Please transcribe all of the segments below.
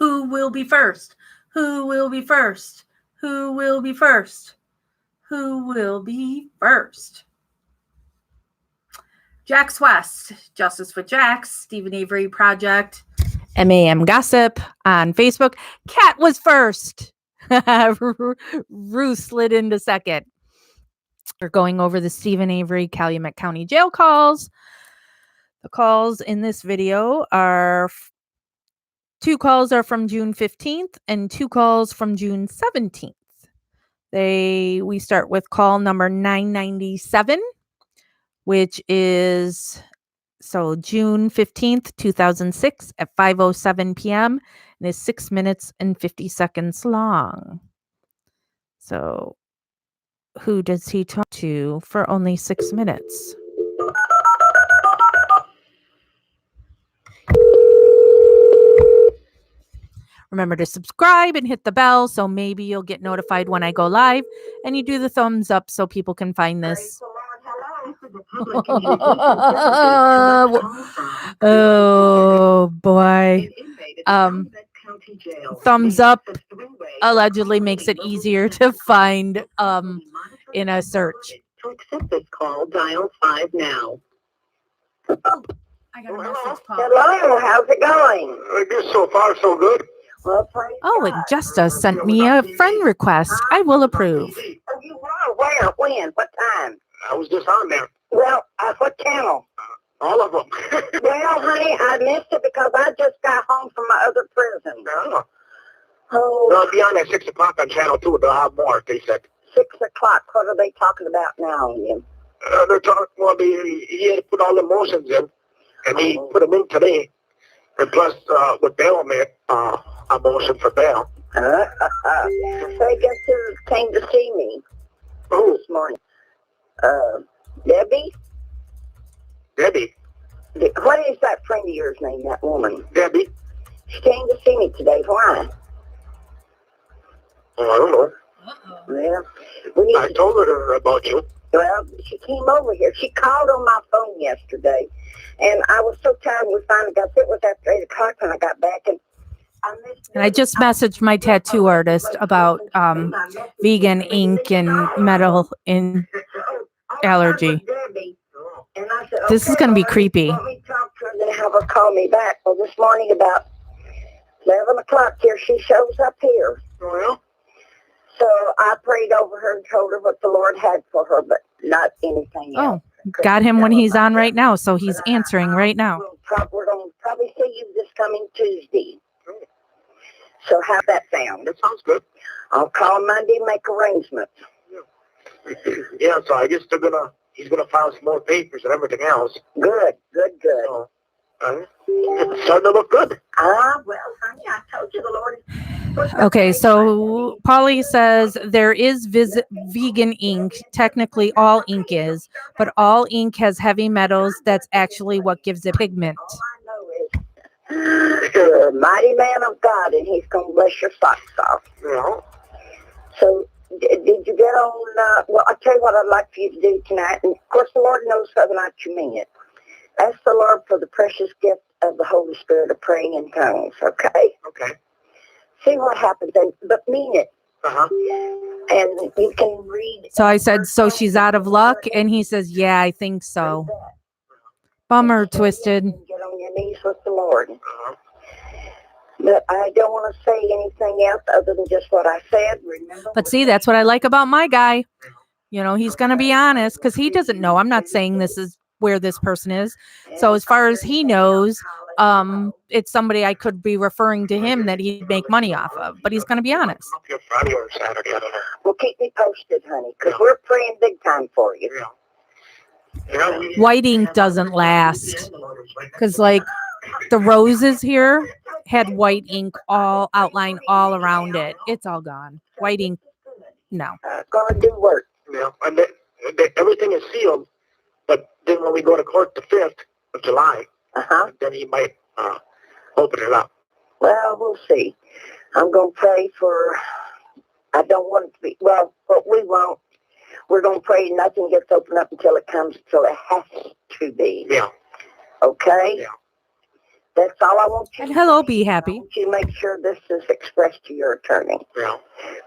Who will be first? Who will be first? Who will be first? Who will be first? Jax West, Justice for Jax, Stephen Avery Project, MAM Gossip on Facebook. Kat was first. Ruth slid into second. We're going over the Stephen Avery Calumet County Jail calls. The calls in this video are 2 calls are from June 15th and 2 calls from June 17th. We start with call number 997, which is June 15th, 2006 at 5:07 p.m. and is 6 minutes and 50 seconds long. So who does he talk to for only 6 minutes? Remember to subscribe and hit the bell so maybe you'll get notified when I go live, and you do the thumbs up so people can find this. Oh boy. Thumbs up allegedly makes it easier to find in a search. To accept this call, dial 5 now. I got a message, Paul. Hello, how's it going? I guess so far so good. Well, praise Oh, God. and Justa sent me a friend request. I will approve. Oh, you were? Where? When? What time? I was just on there. Well, what channel? All of them. Well, honey, I missed it because I just got home from my other prison. No. Oh, They'll be on at 6 o'clock on Channel 2. They'll have more, they said. 6 o'clock. What are they talking about now, Ian? They're talking, well, he had to put all the motions in, and he put them in today. And plus, with bail, made a motion for bail. So I guess who came to see me Who? this morning? Debbie? Debbie. What is that friend of yours name, that woman? Debbie? She came to see me today. Why? Oh, I don't know. Well, we need I told her about you. Well, she came over here. She called on my phone yesterday, and I was so tired we finally got it. It was after 8 o'clock when I got back, and I just messaged my tattoo artist about vegan ink and metal in allergy. And I said, This is going to be creepy. Let me talk to her and then have her call me back. Well, this morning about 11 o'clock here, she shows up here. Oh, yeah? So I prayed over her and told her what the Lord had for her, but not anything else. Got him when he's on right now, so he's answering right now. We're going to probably see you this coming Tuesday. So how's that sound? That sounds good. I'll call Monday and make arrangements. Yeah, so I guess he's gonna file some more papers and everything else. Good. So, it's starting to look good. Well, honey, I told you the Lord. Okay, so Polly says there is vegan ink. Technically, all ink is, but all ink has heavy metals. That's actually what gives it pigment. All I know is you're a mighty man of God, and He's going to bless your socks off. Yeah. So, did you get on? Well, I'll tell you what I'd like for you to do tonight. And of course, the Lord knows whether or not you mean it. Ask the Lord for the precious gift of the Holy Spirit of praying in tongues. Okay. Okay. See what happens, but mean it. Uh-huh. And you can read. So I said, so she's out of luck? And he says, yeah, I think so. Bummer, Twisted. Get on your knees with the Lord. Uh-huh. But I don't want to say anything else other than just what I said. Remember. But see, that's what I like about my guy. You know, he's going to be honest because he doesn't know. I'm not saying this is where this person is. So as far as he knows, it's somebody I could be referring to him that he'd make money off of, but he's going to be honest. Up here Friday or Saturday, I don't know. Well, keep me posted, honey, because we're praying big time for you. Yeah. White ink doesn't last because like the roses here had white ink all outlined all around it. It's all gone. White ink, no. Gonna do work. Yeah, and everything is sealed, but then when we go to court the 5th of July, then he might open it up. Well, we'll see. I'm going to pray for, I don't want it to be, well, but we won't. We're going to pray nothing gets opened up until it has to be. Yeah. Okay? Yeah. That's all I want you And to hello, say. be I happy. want you to make sure this is expressed to your attorney. Yeah.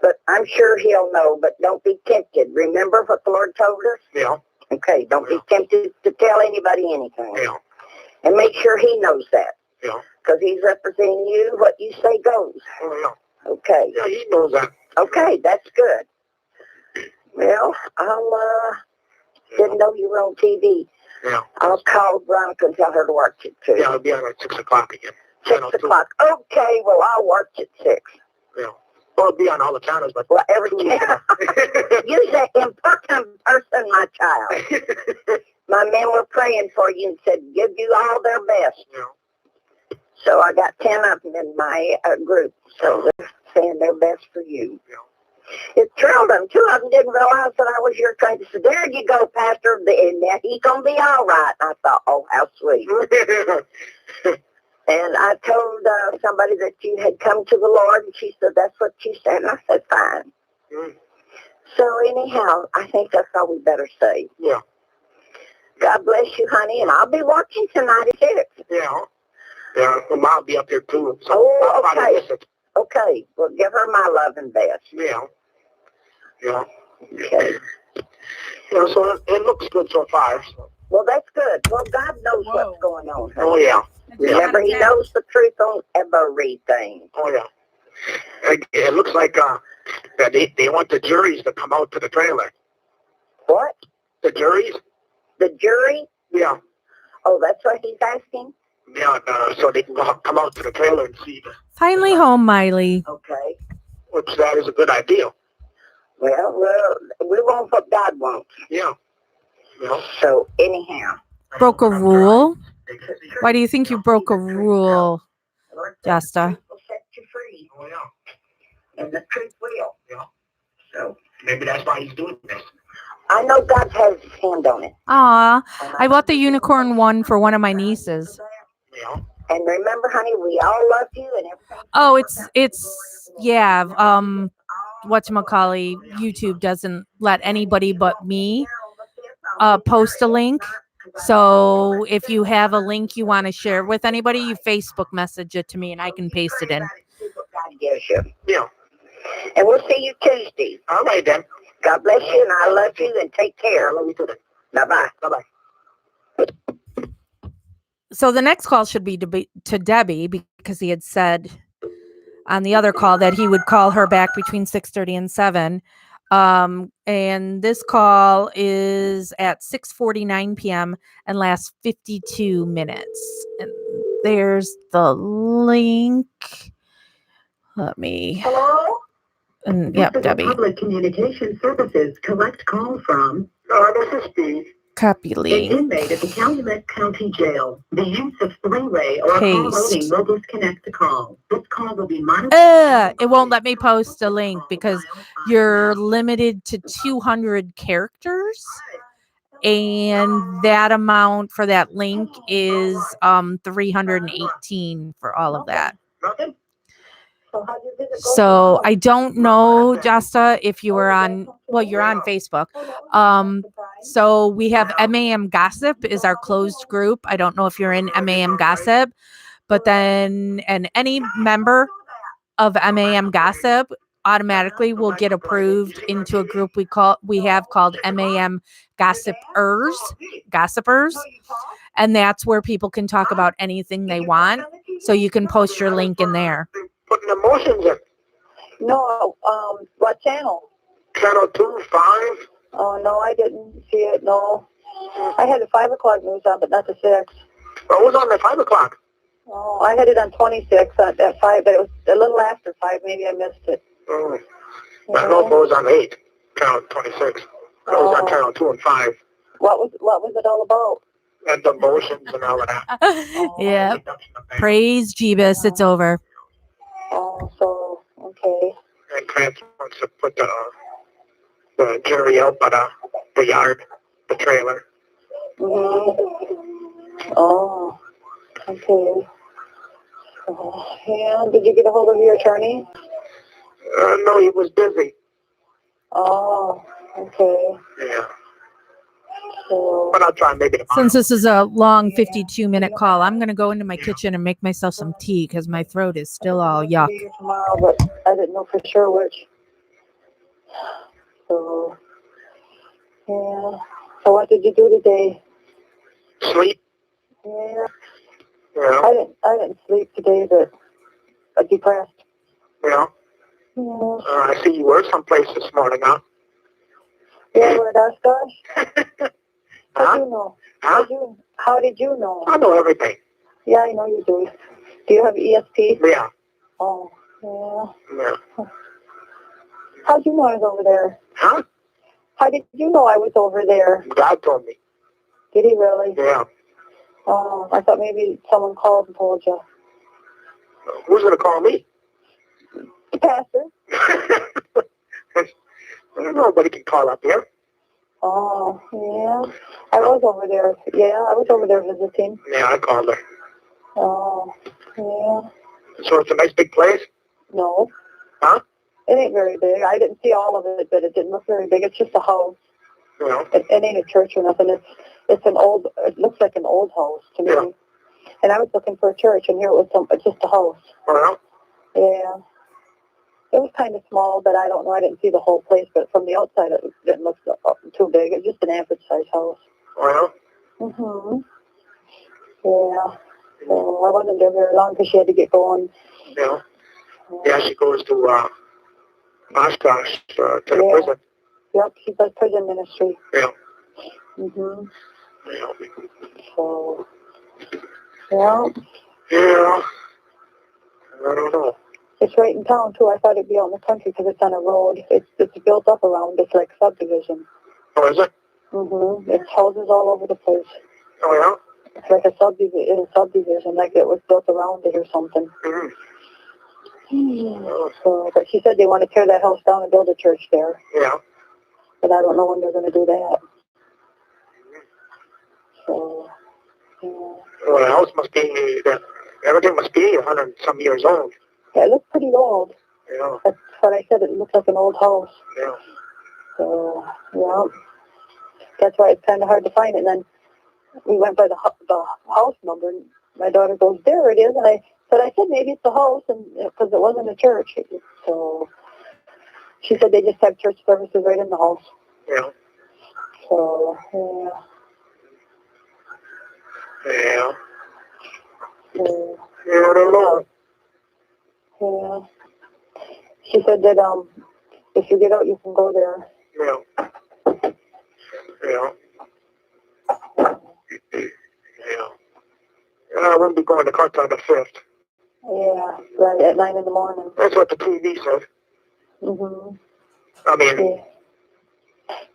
But I'm sure he'll know, but don't be tempted. Remember what the Lord told us? Yeah. Okay, don't be tempted to tell anybody anything. Yeah. And make sure he knows that. Yeah. Because he's representing you. What you say goes. Oh, yeah. Okay. Yeah, he knows that. Okay, that's good. Well, I'll, didn't know you were on TV. Yeah. I'll call Veronica and tell her to watch it too. Yeah, I'll be on at 6 o'clock again. 6 o'clock. Okay, well, I'll watch at 6. Yeah. Well, it'll be on all the channels, but... Well, every channel. You're that important person, my child. My men were praying for you and said, give you all their best. Yeah. So I got 10 of them in my group. So they're saying their best for you. Yeah. It thrilled them. 2 of them didn't realize that I was your kind. They said, there you go, Pastor. And he's going to be all right. And I thought, oh, how sweet. And I told somebody that you had come to the Lord, and she said, that's what you said. And I said, fine. Mm. So anyhow, I think that's all we better say. Yeah. God bless you, honey, and I'll be watching tonight at 6. Yeah. Yeah, well, I'll be up there too. So Oh, I'll probably miss it. Okay, well, give her my love and best. Yeah. Yeah. Okay. Yeah, so it looks good so far. So. Well, that's good. Well, God knows what's going on, honey. Oh, yeah. Remember, he knows the truth on everything. Oh, yeah. It looks like that they want the juries to come out to the trailer. What? The juries? The jury? Yeah. Oh, that's what he's asking? Yeah, so they can come out to the trailer and see. Finally home, Miley. Okay. Which that is a good idea. Well, we want what God wants. Yeah. Yeah. So, anyhow. Broke a rule? Why do you think you broke a rule, Justa? The truth will set you free. Oh, yeah. And the truth will. Yeah. So, maybe that's why he's doing this. I know God has his hand on it. Aw, I bought the unicorn one for one of my nieces. Yeah. And remember, honey, we all love you and everything. Oh, yeah. Whatchamacallit, YouTube doesn't let anybody but me post a link. So if you have a link you want to share with anybody, you Facebook message it to me and I can paste it in. God gives you. Yeah. And we'll see you Tuesday. All right, then. God bless you, and I love you, and take care. I love you too. Bye-bye. Bye-bye. So the next call should be to Debbie, because he had said on the other call that he would call her back between 6:30 and 7. And this call is at 6:49 p.m. and lasts 52 minutes. And there's the link. Let me. Hello? Yep, Debbie. Public Communication Services collect call from. This is Steve. Copy An link. inmate at the Calumet County Jail. The use of three-way or call loading will disconnect the call. This call will be monitored. It won't let me post a link because you're limited to 200 characters. And that amount for that link is 318 for all of that. So I don't know, Justa, if you were on, well, you're on Facebook. So we have MAM Gossip is our closed group. I don't know if you're in MAM Gossip, but then, and any member of MAM Gossip automatically will get approved into a group we have called MAM Gossipers, and that's where people can talk about anything they want. So you can post your link in there. Putting emotions in. No, what channel? Channel 2, 5. Oh, no, I didn't see it, no. I had the 5 o'clock news on, but not the 6. Well, it was on at 5 o'clock. Oh, I had it on 26 at 5, but it was a little after 5. Maybe I missed it. Oh. I don't know if it was on 8, channel 26. It was on channel 2 and 5. What was it all about? And the emotions and all of that. Yeah. Praise Jeebus, it's over. Oh, so, okay. And Trans wants to put the jury out by the yard, the trailer. Mm-hmm. Oh, okay. Oh, yeah. Did you get a hold of your attorney? No, he was busy. Oh, okay. Yeah. So, But I'll try maybe tomorrow. Since this is a long 52-minute call, I'm going to go into my kitchen and make myself some tea because my throat is still all yuck. I'll be here tomorrow, but I didn't know for sure which. So, yeah. So what did you do today? Sleep. Yeah. Yeah. I didn't sleep today, but I'm depressed. Yeah. Yeah. I see you were someplace this morning, huh? Yeah, where that's gosh. How Huh? do you know? Huh? How did you know? I know everything. Yeah, I know you do. Do you have ESP? Yeah. Oh, yeah. Yeah. How'd you know I was over there? Huh? How did you know I was over there? God told me. Did he really? Yeah. Oh, I thought maybe someone called and told you. Who's going to call me? The pastor. Nobody can call up here. Oh, yeah. I was over there. Yeah, I was over there visiting. Yeah, I called her. Oh, yeah. So it's a nice big place? No. Huh? It ain't very big. I didn't see all of it, but it didn't look very big. It's just a house. Yeah. It ain't a church or nothing. It's an old, it looks like an old house to me. Yeah. And I was looking for a church, and here it was just a house. Well, Yeah. It was kind of small, but I don't know. I didn't see the whole place, but from the outside, it didn't look too big. It's just an average-sized house. well. Mm-hmm. Yeah. So I wasn't there very long because she had to get going. Yeah. Yeah, she goes to Oshkosh, to the prison. Yep, she does prison ministry. Yeah. Mm-hmm. Yeah. So, yeah. Yeah. I don't know. It's right in town, too. I thought it'd be out in the country because it's on a road. It's built up around. It's like subdivision. Oh, is it? Mm-hmm. It's houses all over the place. Oh, yeah? It's like a subdivision, like it was built around it or something. Mm-hmm. So, but she said they want to tear that house down and build a church there. Yeah. But I don't know when they're going to do that. So, yeah. Well, the house must be, everything must be 100 some years old. Yeah, it looks pretty old. Yeah. That's what I said. It looks like an old house. Yeah. So, yeah. That's why it's kind of hard to find it. And then we went by the house number, and my daughter goes, there it is. And I said maybe it's the house, and because it wasn't a church. So she said they just have church services right in the house. Yeah. So, yeah. Yeah. So, Yeah, I don't know. yeah. She said that if you get out, you can go there. Yeah. Yeah. Yeah. I won't be going to court on the 5th. Yeah, right at 9 in the morning. That's what the TV said. Mm-hmm. I mean, Yeah.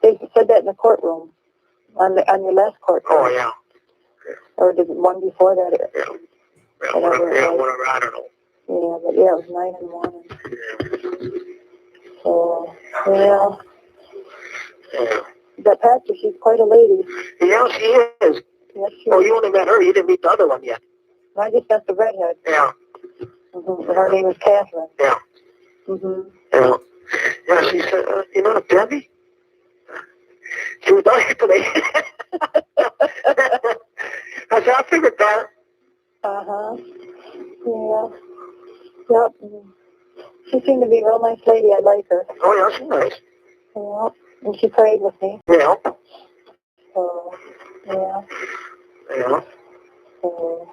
They said that in the courtroom, on your last court. oh, yeah. Or the one before that. Yeah. Yeah, whatever, I don't know. Yeah, but yeah, it was 9 in the morning. So, yeah. Yeah. That pastor, she's quite a lady. Yeah, she is. Yes, she Oh, is. you only met her. You didn't meet the other one yet. I just got the redhead. Yeah. Mm-hmm. Her name is Catherine. Yeah. Mm-hmm. Yeah. Yeah, she said, you know Debbie? She was talking to me. I said, I figured that. Uh-huh. Yeah. Yep. She seemed to be a real nice lady. I like her. Oh, yeah, she's nice. Yeah. And she prayed with me. Yeah. So, yeah. Yeah. So,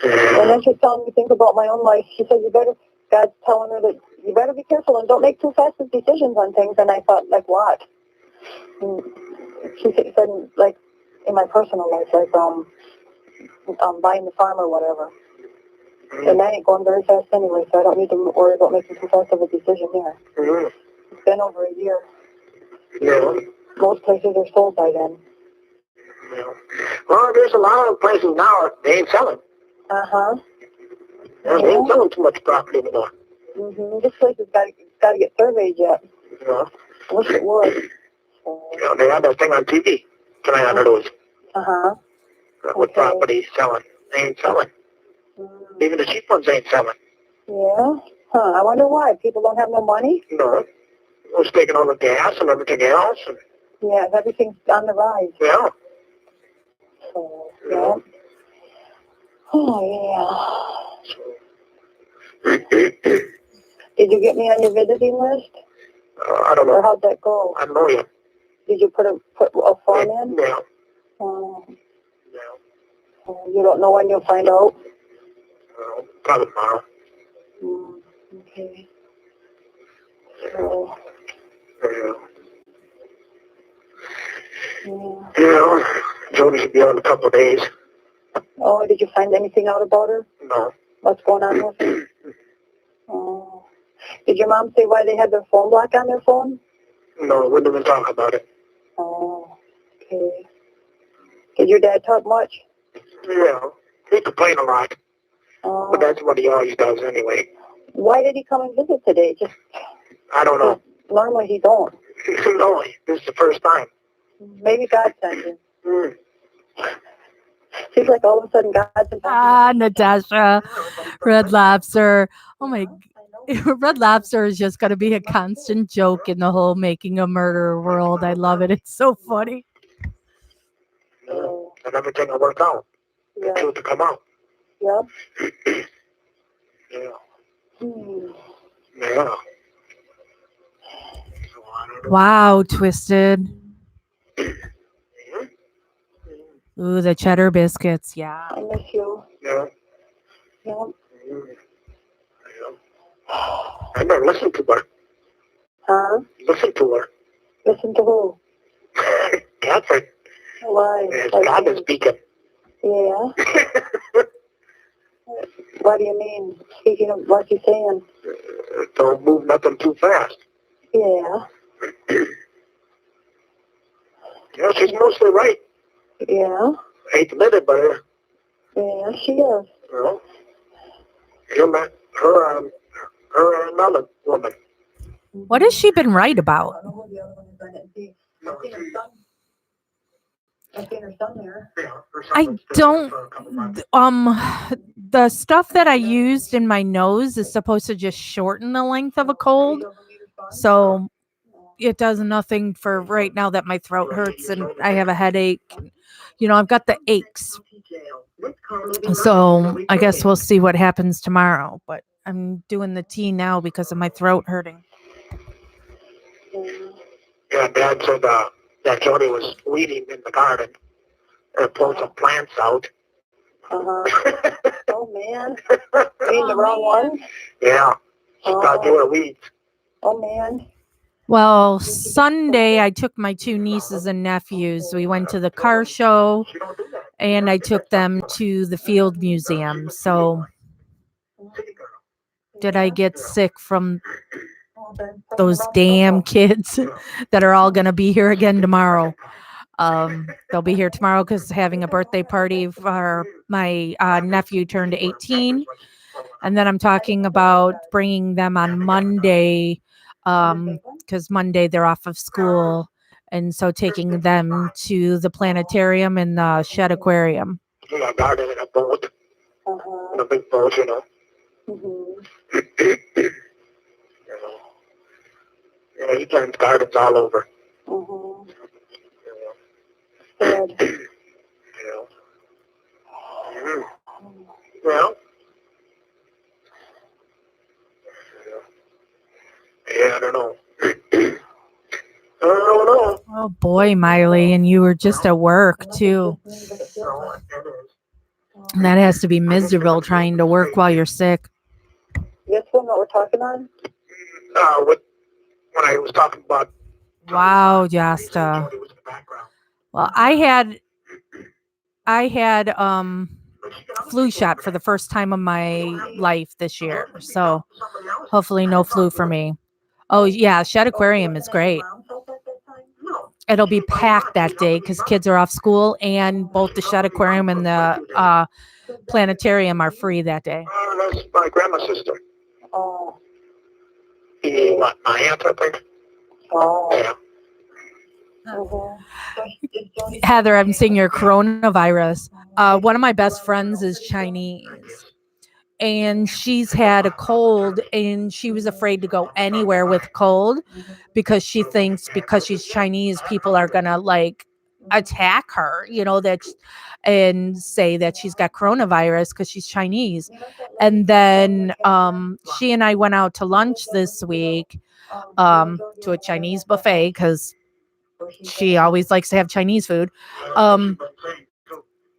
Yeah. and then she's telling me think about my own life. She said, God's telling her that you better be careful and don't make too fast of decisions on things. And I thought, like what? And she said, like, in my personal life, like, buying the farm or whatever. Mm-hmm. And that ain't going very fast anyway, so I don't need to worry about making too fast of a decision there. Mm-hmm. It's been over a year. Yeah. Most places are sold by then. Yeah. Well, there's a lot of places now they ain't selling. Uh-huh. Yeah, they ain't selling too much property anymore. Mm-hmm. This place has got to get surveyed yet. Yeah. I wish it would. So. Yeah, they had that thing on TV. Can I have those? Uh-huh. With property selling. They ain't selling. Mm. Even the cheap ones ain't selling. Yeah? Huh. I wonder why. People don't have no money? No. It was taking all the gas and everything else. And Yeah, everything's on the rise. Yeah. So, yeah. Oh, yeah. Did you get me on your visiting list? I don't know. Or how'd that go? I know you. Did you put a form in? Yeah. Yeah. You don't know when you'll find out? Probably tomorrow. Okay. So, Yeah. Jody should be on in a couple of days. Oh, did you find anything out about her? No. What's going on with her? Oh. Did your mom say why they had their phone block on their phone? No, we didn't even talk about it. Oh, okay. Did your dad talk much? Yeah. He complained a lot. Oh. But that's what he always does anyway. Why did he come and visit today? Just I don't know. Normally he don't. No, this is the first time. Maybe God sent him. Seems like all of a sudden God's Ah, Natasha, Red Lobster. Oh my, Red Lobster is just going to be a constant joke in the whole making a murder world. I love it. It's so funny. And everything will work out. The truth will come out. Yep. Yeah. Hmm. Yeah. Wow, Twisted. Ooh, the cheddar biscuits. Yeah. I miss you. Yeah. Yep. I never listened to her. Huh? Listen to her. Listen to who? Catherine. Why? It's God is speaking. Yeah. What do you mean? Speaking of what you saying? Don't move nothing too fast. Yeah. Yeah, she's mostly right. Yeah. I hate to admit it, but Yeah, she is. well, you met her and another woman. What has she been right about? I've seen her son there. I don't. The stuff that I used in my nose is supposed to just shorten the length of a cold. So it does nothing for right now that my throat hurts and I have a headache. You know, I've got the aches. So I guess we'll see what happens tomorrow. But I'm doing the tea now because of my throat hurting. Yeah, Dad said that Jody was weeding in the garden and pulled some plants out. Oh, man. You mean the wrong one? Yeah. She thought they were weeds. Oh, man. Well, Sunday, I took my two nieces and nephews. We went to the car show and I took them to the Field Museum. So did I get sick from those damn kids that are all going to be here again tomorrow? They'll be here tomorrow because having a birthday party for my nephew turned 18. And then I'm talking about bringing them on Monday because Monday they're off of school. And so taking them to the planetarium and the shed aquarium. Yeah, garden in a boat. In a big boat, you know. Yeah, he plants gardens all over. Good. Well, yeah, I don't know. I don't know. Oh boy, Miley, and you were just at work too. And that has to be miserable trying to work while you're sick. This one that we're talking on? When I was talking about. Wow, Jasta. Well, I had flu shot for the first time of my life this year. So hopefully no flu for me. Oh yeah, Shed Aquarium is great. It'll be packed that day because kids are off school and both the Shed Aquarium and the planetarium are free that day. That's my grandma's sister. Oh. My aunt, I think. Oh. Yeah. Heather, I'm seeing your coronavirus. One of my best friends is Chinese. and she's had a cold, and she was afraid to go anywhere with cold because she thinks because she's Chinese, people are gonna like attack her, and say that she's got coronavirus because she's Chinese. And then she and I went out to lunch this week to a Chinese buffet because she always likes to have Chinese food.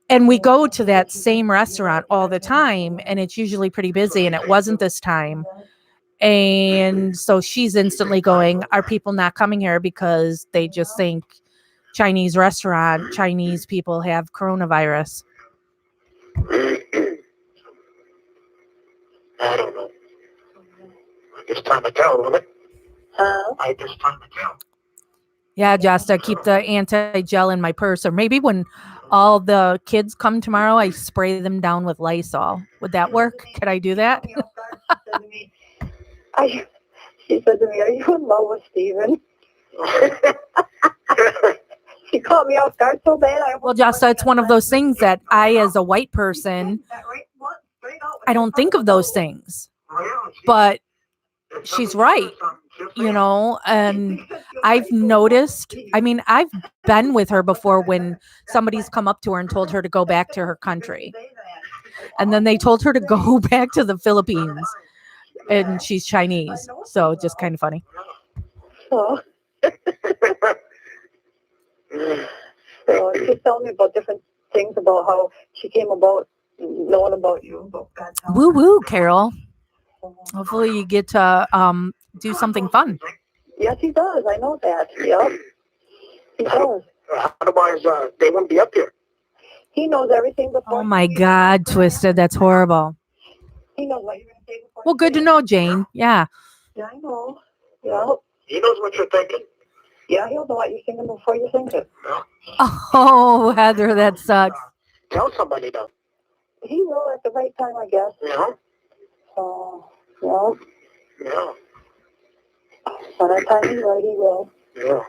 And we go to that same restaurant all the time, and it's usually pretty busy, and it wasn't this time. And so she's instantly going, are people not coming here because they just think Chinese restaurant, Chinese people have coronavirus? I don't know. I guess time to tell, will it? I guess time to tell. Yeah, just to keep the anti-gel in my purse. Or maybe when all the kids come tomorrow, I spray them down with Lysol. Would that work? Could I do that? She said to me, are you in love with Steven? She caught me off guard so bad. Well, Josta, it's one of those things that I, as a white person, I don't think of those things. But she's right, and I've noticed, I've been with her before when somebody's come up to her and told her to go back to her country. And then they told her to go back to the Philippines. And she's Chinese. So just kind of funny. Oh. So she's telling me about different things about how she came about knowing about you. Woo woo, Carol. Hopefully you get to do something fun. Yes, he does. I know that. Yep. He does. Otherwise, they won't be up here. He knows everything before. Oh my God, Twisted. That's horrible. He knows what you're going to say before. Well, good to know, Jane. Yeah. Yeah, I know. Yeah. He knows what you're thinking. Yeah, he'll know what you're thinking before you think it. Yeah. Oh, Heather, that sucks. Tell somebody, though. He will at the right time, I guess. Yeah. So, yeah. Yeah. When that time he's right, he will. Yeah.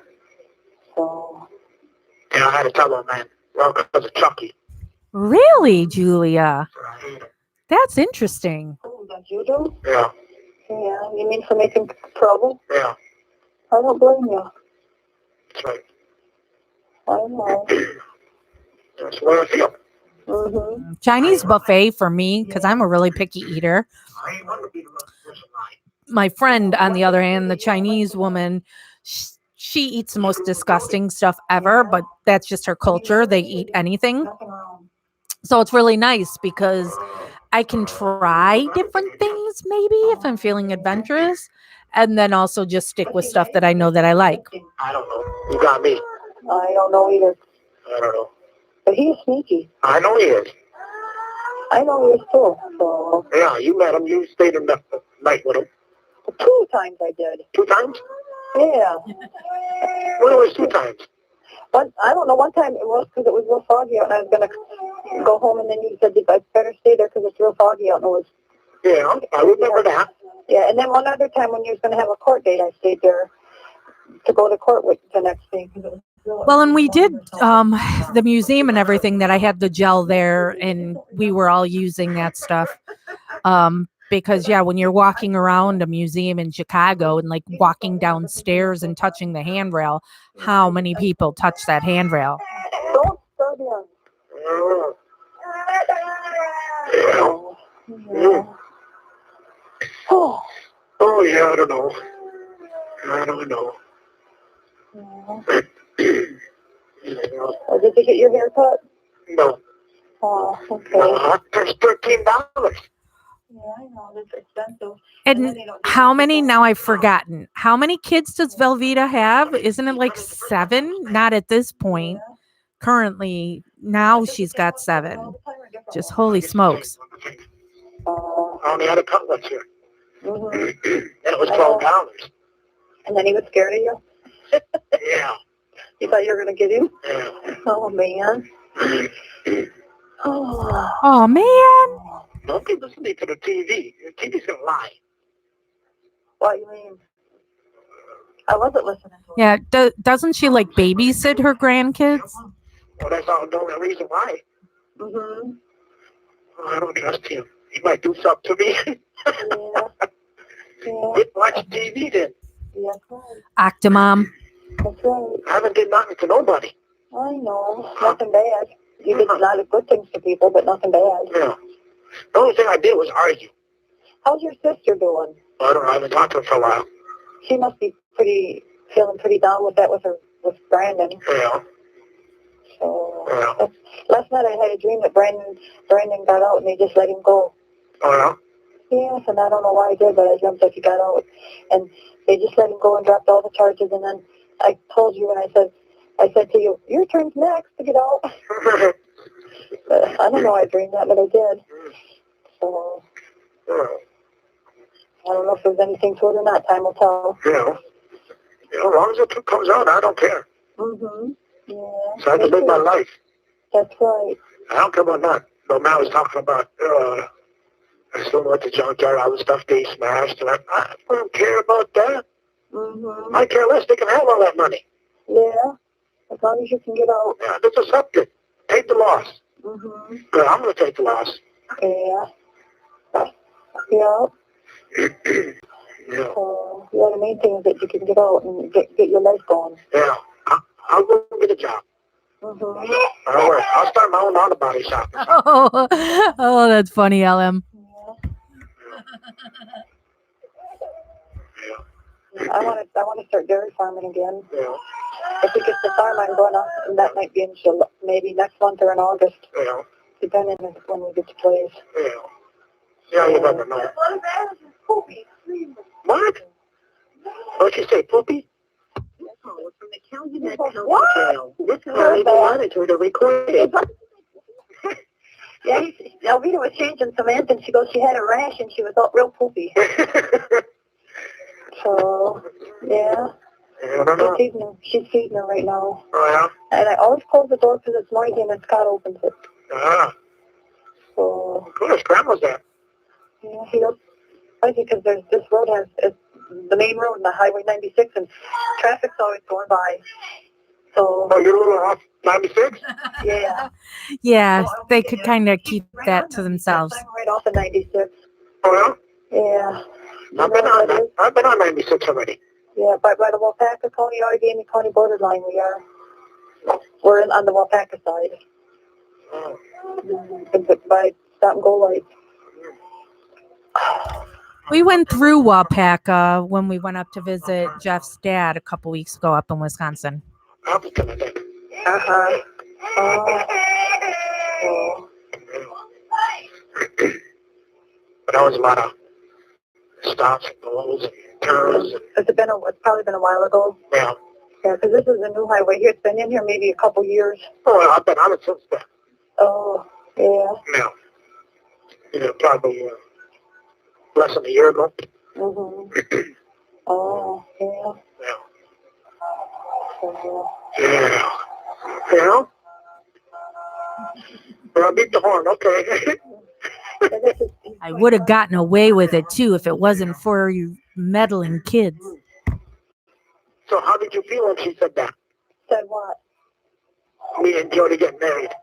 So. Yeah, I had to tell him, man. Well, because of Chucky. Really, Julia? Right. That's interesting. Oh, that you do? Yeah. Yeah, you mean for making trouble? Yeah. I don't blame you. That's right. I know. That's what I feel. Mm-hmm. Chinese buffet for me, because I'm a really picky eater. I ain't want to be the last person right. My friend, on the other hand, the Chinese woman, she eats the most disgusting stuff ever, but that's just her culture. They eat anything. So it's really nice because I can try different things maybe if I'm feeling adventurous, and then also just stick with stuff that I know that I like. I don't know. You got me. I don't know either. I don't know. But he's sneaky. I know he is. I know he is too. So. Yeah, you met him. You stayed in the night with him. 2 times I did. 2 times? Yeah. Well, it was 2 times. I don't know. One time it was because it was real foggy out, and I was going to go home, and then you said I better stay there because it's real foggy out. And it was. Yeah, I remember that. Yeah, and then one other time when you was going to have a court date, I stayed there to go to court with the next day. Well, and we did the museum and everything that I had the gel there, and we were all using that stuff. Because, yeah, when you're walking around a museum in Chicago and like walking downstairs and touching the handrail, how many people touch that handrail? Don't study him. Yeah. Oh, yeah, I don't know. I don't know. Oh, did you get your hair cut? No. Oh, okay. That's $13. Yeah, I know. It's expensive. And how many, now I've forgotten, how many kids does Velveeta have? Isn't it like 7? Not at this point. Currently, now she's got 7. Just holy smokes. I only had a couple here. Mm-hmm. And it was $12. And then he was scared of you? Yeah. You thought you were going to get him? Yeah. Oh, man. Oh, man. Don't be listening to the TV. The TV's going to lie. What do you mean? I wasn't listening to Yeah, doesn't she like babysit her grandkids? Well, that's all the only reason why. Mm-hmm. I don't trust him. he might do something to me. Yeah. Yeah. Quit watching TV then. Yeah, that's right. Octomom. That's right. I haven't did nothing to nobody. I know. Nothing bad. You did a lot of good things to people, but nothing bad. Yeah. The only thing I did was argue. How's your sister doing? I don't know. I haven't talked to her for a while. She must be feeling pretty down with that with Brandon. Yeah. So Yeah. last night I had a dream that Brandon got out and they just let him go. Oh, yeah? Yes, and I don't know why I did, but I dreamt that he got out and they just let him go and dropped all the charges. And then I told you and I said to you, your turn's next to get out. But I don't know why I dreamed that, but I did. So I don't know if there's anything to it or not. Time will tell. As long as the truth comes out, I don't care. Mm-hmm. Yeah. So I can live my life. That's right. I don't care about that. But man was talking about, I still went to junkyard, all the stuff they smashed, and I don't care about that. Mm-hmm. I care less. They can have all that money. Yeah. As long as you can get out. Yeah, that's accepted. Take the loss. Mm-hmm. But I'm going to take the loss. Yeah. Yeah. Yeah. So, yeah, the main thing is that you can get out and get your life going. Yeah. I'll go get a job. Mm-hmm. I'll start my own auto body shop. Oh, that's funny, LM. Yeah. I want to start dairy farming again. Yeah. If we get the farm I'm going on, and that might be in maybe next month or in August. Yeah. Depending on when we get to place. Yeah. Yeah, you never know. What? What'd you say, poopy? From the county jail. This girl even wanted her to record it. Yeah, Alvita was changing some ants and she goes, she had a rash and she was all real poopy. So, yeah. I don't know. She's feeding her right now. Oh, yeah? And I always close the door because it's noisy and then Scott opens it. So. Of course, Grandma's there. Yeah, he goes, because this road has the main road and the Highway 96 and traffic's always going by. So. Oh, you're a little off 96? Yeah. Yeah, they could kind of keep that to themselves. I'm right off of 96. Oh, yeah? Yeah. I've been on 96 already. Yeah, by the Wapaka County, Allegheny County borderline we are. We're on the Wapaka side. Oh. By Stop and Go Light. We went through Wapaka when we went up to visit Jeff's dad a couple weeks ago up in Wisconsin. I was gonna think. Uh-huh. But that was a lot of stops and goals and turns. It's probably been a while ago. Yeah. Yeah, because this is a new highway here. It's been in here maybe a couple years. Oh, I've been on it since then. Oh, yeah. Yeah, probably less than a year ago. Mm-hmm. Oh, yeah. Yeah. Yeah. Well, I beat the horn, okay. I would have gotten away with it too if it wasn't for you meddling kids. So how did you feel when she said that? Said what? Me and Jody getting married.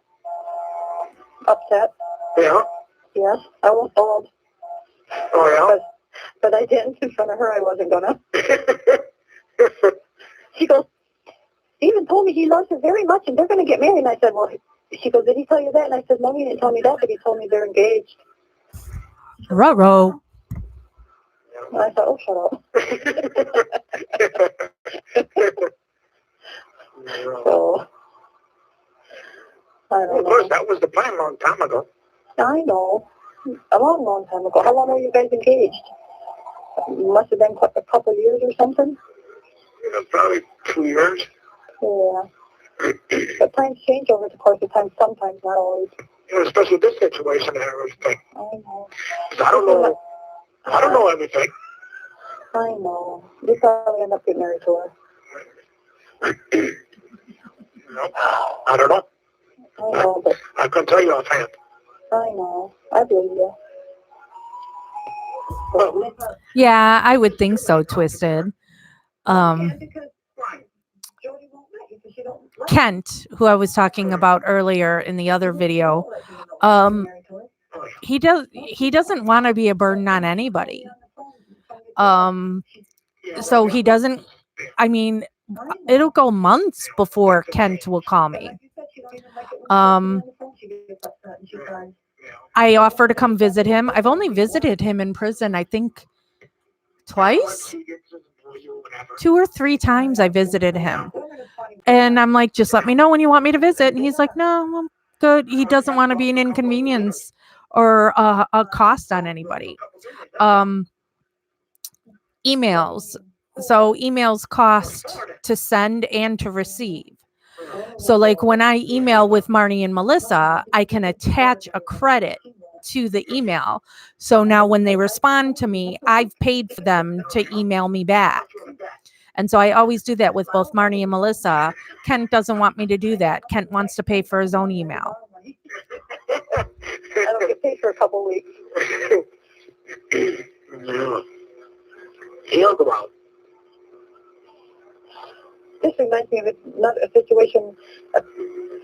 Upset. Yeah? Yes, I was bald. Oh, yeah? But I didn't in front of her. I wasn't gonna. She goes, Stephen told me he loves her very much and they're going to get married. And I said, well, she goes, did he tell you that? And I said, no, he didn't tell me that, but he told me they're engaged. Ruh-roh. And I thought, oh, shut up. So, I don't know. Of course, that was the plan a long time ago. I know. A long, long time ago. How long were you guys engaged? Must have been a couple of years or something. Yeah, probably 2 years. Yeah. But plans change over the course of time, sometimes, not always. Especially this situation and everything. I know. I don't know everything. I know. You probably end up getting married to her. No, I don't know. I know, but I couldn't tell you offhand. I know. I believe you. Yeah, I would think so, Twisted. Kent, who I was talking about earlier in the other video, he doesn't want to be a burden on anybody. So he doesn't, I mean, it'll go months before Kent will call me. I offer to come visit him. I've only visited him in prison, I think twice, 2 or 3 times I visited him. And I'm like, just let me know when you want me to visit. And he's like, no, I'm good. He doesn't want to be an inconvenience or a cost on anybody. Emails. So emails cost to send and to receive. So like when I email with Marnie and Melissa, I can attach a credit to the email. So now when they respond to me, I've paid for them to email me back. And so I always do that with both Marnie and Melissa. Kent doesn't want me to do that. Kent wants to pay for his own email. I don't get paid for a couple weeks. Yeah. He'll go out. This reminds me of a situation a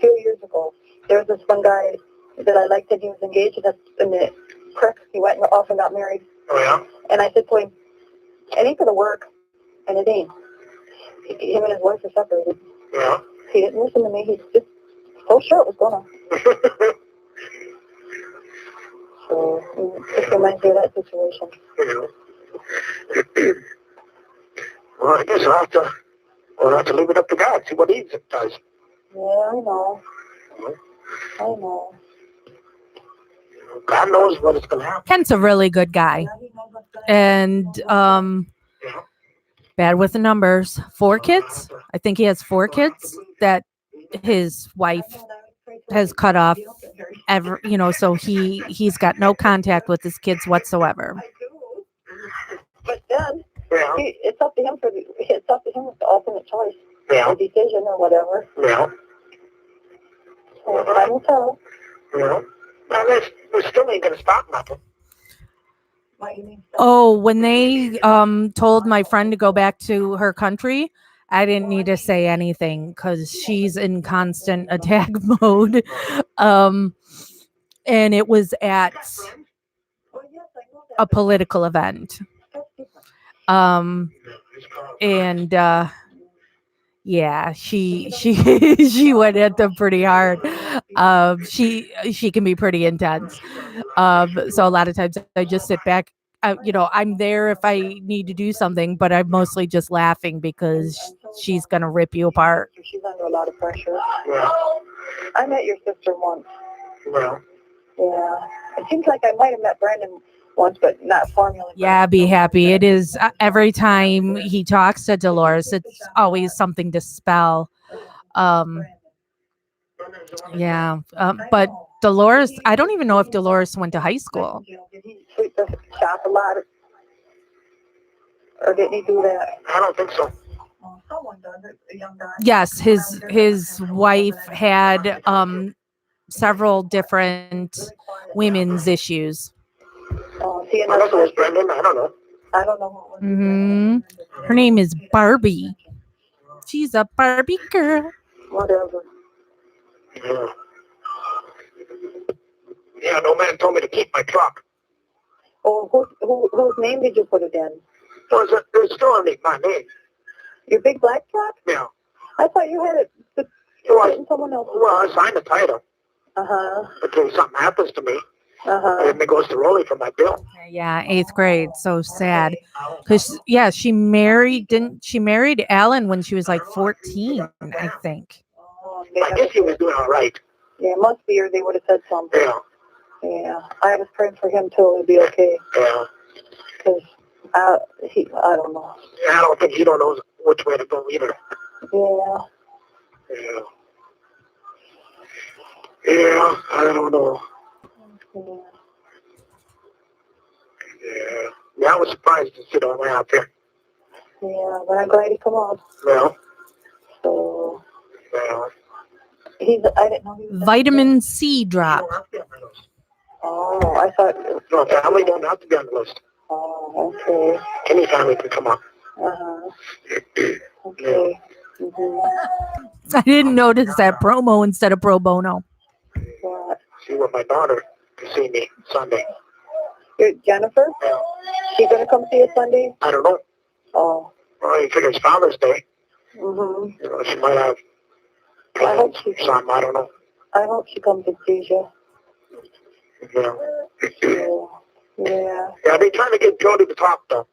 few years ago. There was this one guy that I liked, and he was engaged, and the prick, he went off and got married. Oh, yeah? And I said to him, it ain't gonna work, and it ain't. Him and his wife are separated. Yeah. He didn't listen to me. He's just so sure it was gonna. So it just reminds me of that situation. Yeah. Well, I guess we'll have to leave it up to God, see what he does. Yeah, I know. I know. God knows what is going to happen. Kent's a really good guy. And bad with the numbers. 4 kids. I think he has 4 kids that his wife has cut off. So he's got no contact with his kids whatsoever. But then it's up to him with the ultimate choice, Yeah. the decision or whatever. Yeah. So time will tell. Yeah. Well, we still ain't going to stop nothing. Oh, when they told my friend to go back to her country, I didn't need to say anything because she's in constant attack mode. And it was at a political event. And yeah, she she went at them pretty hard. She can be pretty intense. So a lot of times I just sit back. I'm there if I need to do something, but I'm mostly just laughing because she's gonna rip you apart. She's under a lot of pressure. Yeah. I met your sister once. Well. Yeah. It seems like I might have met Brandon once, but not formally. Yeah, be happy. It is every time he talks to Dolores, it's always something to spell. Yeah, but Dolores, I don't even know if Dolores went to high school. Did he sweep the shop a lot? Or didn't he do that? I don't think so. Someone does it, a young guy. Yes, his wife had several different women's issues. See, Unless it was Brendan, I don't know. I don't know what was. Mm-hmm. Her name is Barbie. She's a Barbie girl. Whatever. Yeah. Yeah, no man told me to keep my truck. Oh, whose name did you put it in? Well, it's still underneath my name. Your big black truck? Yeah. I thought you had it in someone else. Well, I signed the title. Uh-huh. Until something happens to me. Uh-huh. And then it goes to Rolly for my bill. Yeah, 8th grade. So sad. Because, yeah, she married Alan when she was like 14, I think. I guess he was doing all right. Yeah, it must be, or they would have said something. Yeah. Yeah. I was praying for him, too. It'd be okay. Yeah. Because I don't know. Yeah, I don't think he don't know which way to go either. Yeah. Yeah. Yeah, I don't know. Yeah, I was surprised to sit on out there. Yeah, but I'm glad he come on. Well. So. Well. I didn't know he was. Vitamin C drop. Oh, I thought. No, family don't have to be on the list. Oh, okay. Any family can come on. Uh-huh. Okay. I didn't notice that promo instead of pro bono. What? See what my daughter to see me Sunday. Jennifer? Yeah. She gonna come see you Sunday? I don't know. Oh. Well, you figure it's Father's Day. Mm-hmm. You know, she might have I hope plans or something. I don't know. I hope she comes and sees you. Yeah. Yeah. Yeah, I've been trying to get Jody to talk, though.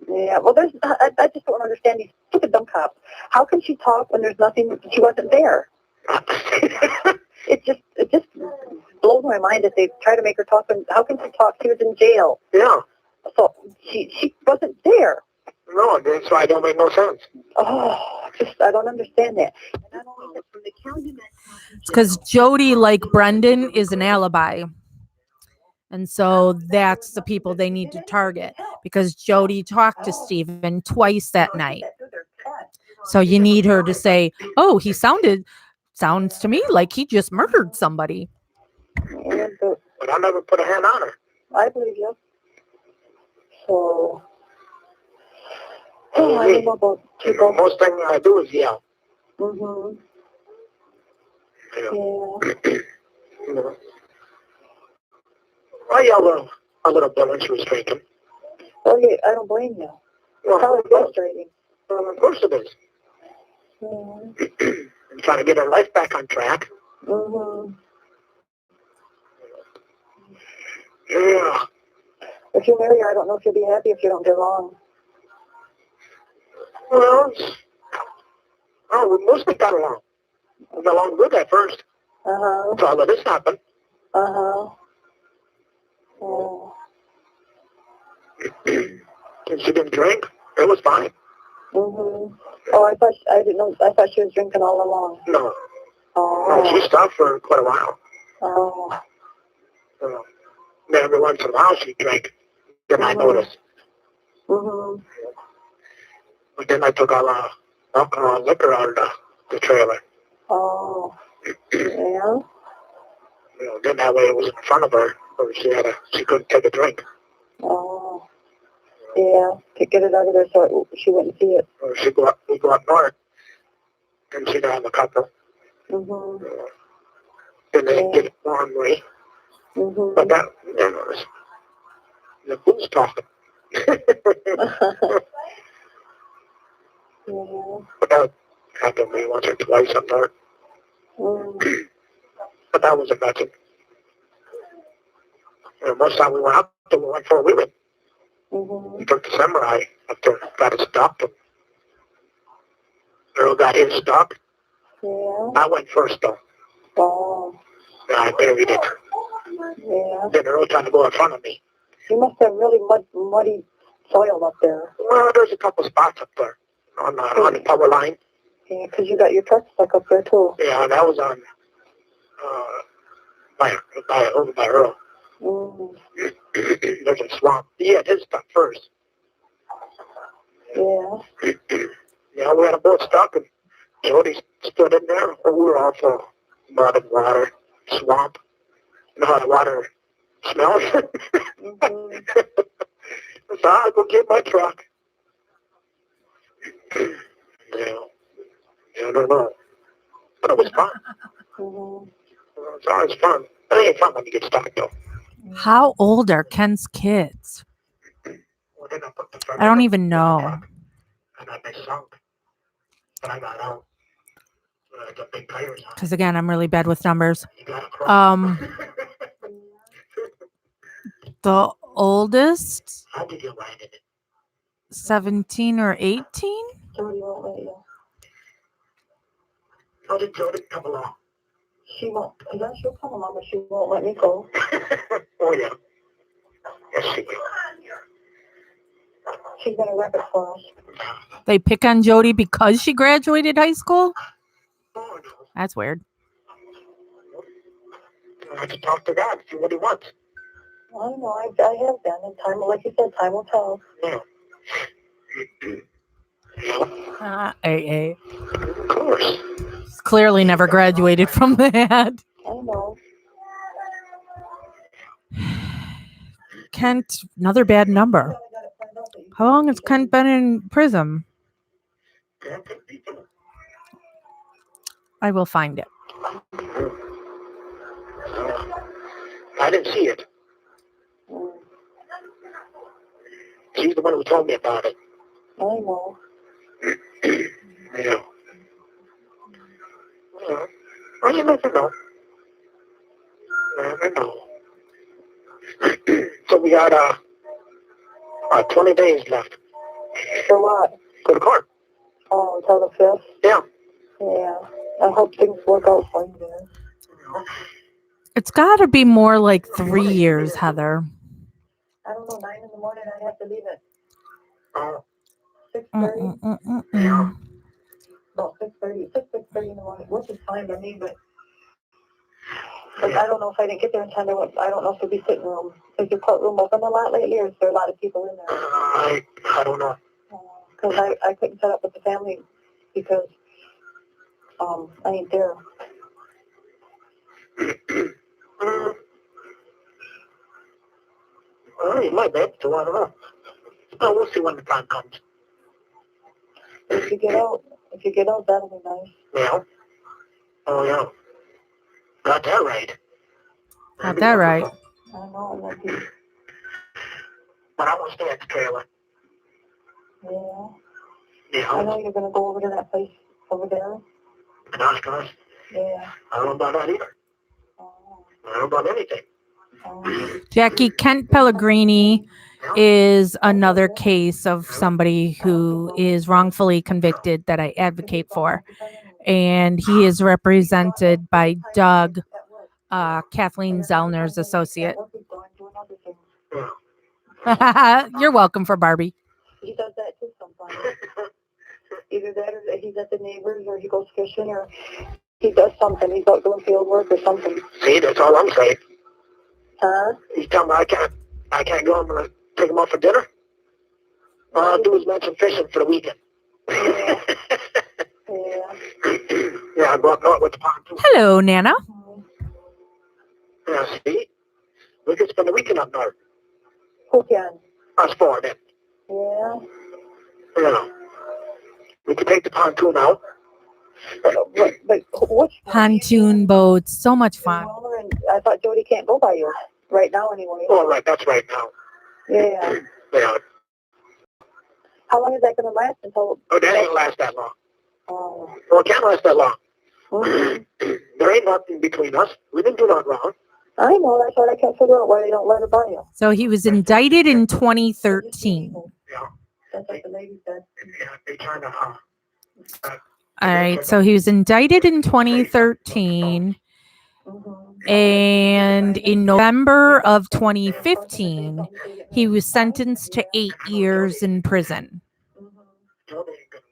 Yeah. Well, I just don't understand these stupid dumb cops. How can she talk when there's nothing? She wasn't there. It just blows my mind that they try to make her talk. And how can she talk? She was in jail. Yeah. So she wasn't there. No, that's why it don't make no sense. Oh, I don't understand that. And not only that, from the county Because Jody, like Brendan, is an alibi. And so that's the people they need to target, because Jody talked to Stephen twice that night. So you need her to say, oh, he sounds to me like he just murdered somebody. But I never put a hand on her. I believe you. So, I don't know about people. Most thing I do is yell. Mm-hmm. Yeah. Yeah. You know. I yelled a little bit when she was drinking. Oh, yeah, I don't blame you. Well, Probably frustrating. Well, of course it is. Yeah. I'm trying to get her life back on track. Mm-hmm. Yeah. If you marry her, I don't know if you'll be happy if you don't get along. Well, we mostly got along. We got along good at first. Uh-huh. Until all of this happened. Uh-huh. Oh. And she didn't drink. It was fine. Mm-hmm. Oh, I didn't know. I thought she was drinking all along. No. Oh. No, she stopped for quite a while. Oh. Then every once in a while she drank. Then I noticed. Mm-hmm. But then I took all alcohol and liquor out of the trailer. Oh. Yeah? You know, then that way it was in front of her, or she couldn't take a drink. Oh. Yeah, to get it out of there so she wouldn't see it. Or we go up north, and she'd have a couple. Mm-hmm. Then they get it ornery. Mm-hmm. But that, you know, the fool's talking. Yeah. But that happened to me once or twice up north. Mm. But that wasn't nothing. And most time we went up there, we went for a wheeling. Mm-hmm. We took the samurai up there, got it stopped. Earl got his stopped. Yeah. I went first though. Oh. And I buried it. Yeah. Then Earl tried to go in front of me. You must have really muddy soil up there. Well, there's a couple spots up there on the power line. Yeah, because you got your truck stuck up there too. Yeah, that was on over by Earl. Mm. There's a swamp. He had his stuck first. Yeah. Yeah, we had a boat stuck, and Jody stood in there, and we were all full mud and water, swamp. You know how the water smells? Mm-hmm. So I'll go get my truck. Yeah, I don't know. But it was fun. Mm-hmm. It's always fun. It ain't fun when you get stuck, though. How old are Ken's kids? Well, then I put the I don't even know. And they sunk. But I got out. The big tires on. Because again, I'm really bad with numbers. You gotta cross. The oldest, How did you ride in it? 17 or 18? Jody won't let you. How did Jody come along? She won't. Yeah, she'll come along, but she won't let me go. Oh, yeah. Yes, she will. She's gonna wreck it for us. They pick on Jody because she graduated high school? Oh, no. That's weird. I have to talk to God, see what he wants. I know, I have been. And time, like you said, time will tell. Yeah. AA. Of course. Clearly never graduated from that. I know. Kent, another bad number. How long has Kent been in prison? I I will find it. I didn't see it. Mm, She's the one who told me about it. I know. Yeah. Yeah. Well, you never know. Never know. So we got 20 days left. For what? Go to court. Oh, until the 5th? Yeah. Yeah. I hope things work out for you there. It's got to be more like 3 years, Heather. I don't know, 9 in the morning, I'd have to leave at Oh, 6:30. yeah. About 6:30, 6:30 in the morning, which is fine by me, but Yeah. I don't know if I didn't get there in time. I don't know if there'll be sitting room. Is your courtroom open a lot lately, or is there a lot of people in there? I don't know. Because I couldn't set up with the family because I ain't there. Well, you might be able to, I don't know. Oh, we'll see when the time comes. If you get out, that'll be nice. Yeah. Oh, yeah. Got that right. Got that right. I know, that'd be, But I won't stay at the trailer. yeah. Yeah. I know you're going to go over to that place over there. And Oscars. Yeah. I don't know about that either. Oh, I don't know about anything. Jackie, Kent Pellegrini is another case of somebody who is wrongfully convicted that I advocate for. And he is represented by Doug, Kathleen Zellner's associate. Yeah. You're welcome for Barbie. He does that too sometimes. Either that or he's at the neighbors or he goes fishing or he does something. He's out doing field work or something. See, that's all I'm saying. Huh? He's telling me I can't go. I'm going to take him out for dinner. All I'll do is mention fishing for the weekend. Yeah. Yeah. Yeah, I go up north with the pontoon. Hello, Nana. Yeah, see? We can spend the weekend up north. Who can? Us four, then. Yeah. You know. We can take the pontoon out. But which Pontoon boats, so much fun. I thought Jody can't go by you right now anyway. Oh, right, that's right now. Yeah. Yeah. How long is that going to last until? Oh, that ain't last that long. Oh. Well, it can't last that long. Mm-hmm. There ain't nothing between us. We didn't do nothing wrong. I know, that's what I can't figure out why they don't let her buy you. So he was indicted in 2013. Yeah. That's what the lady said. Yeah, they trying to, All right, so he was indicted in 2013, Mm-hmm. and in November of 2015, he was sentenced to 8 years in prison. Jody ain't gonna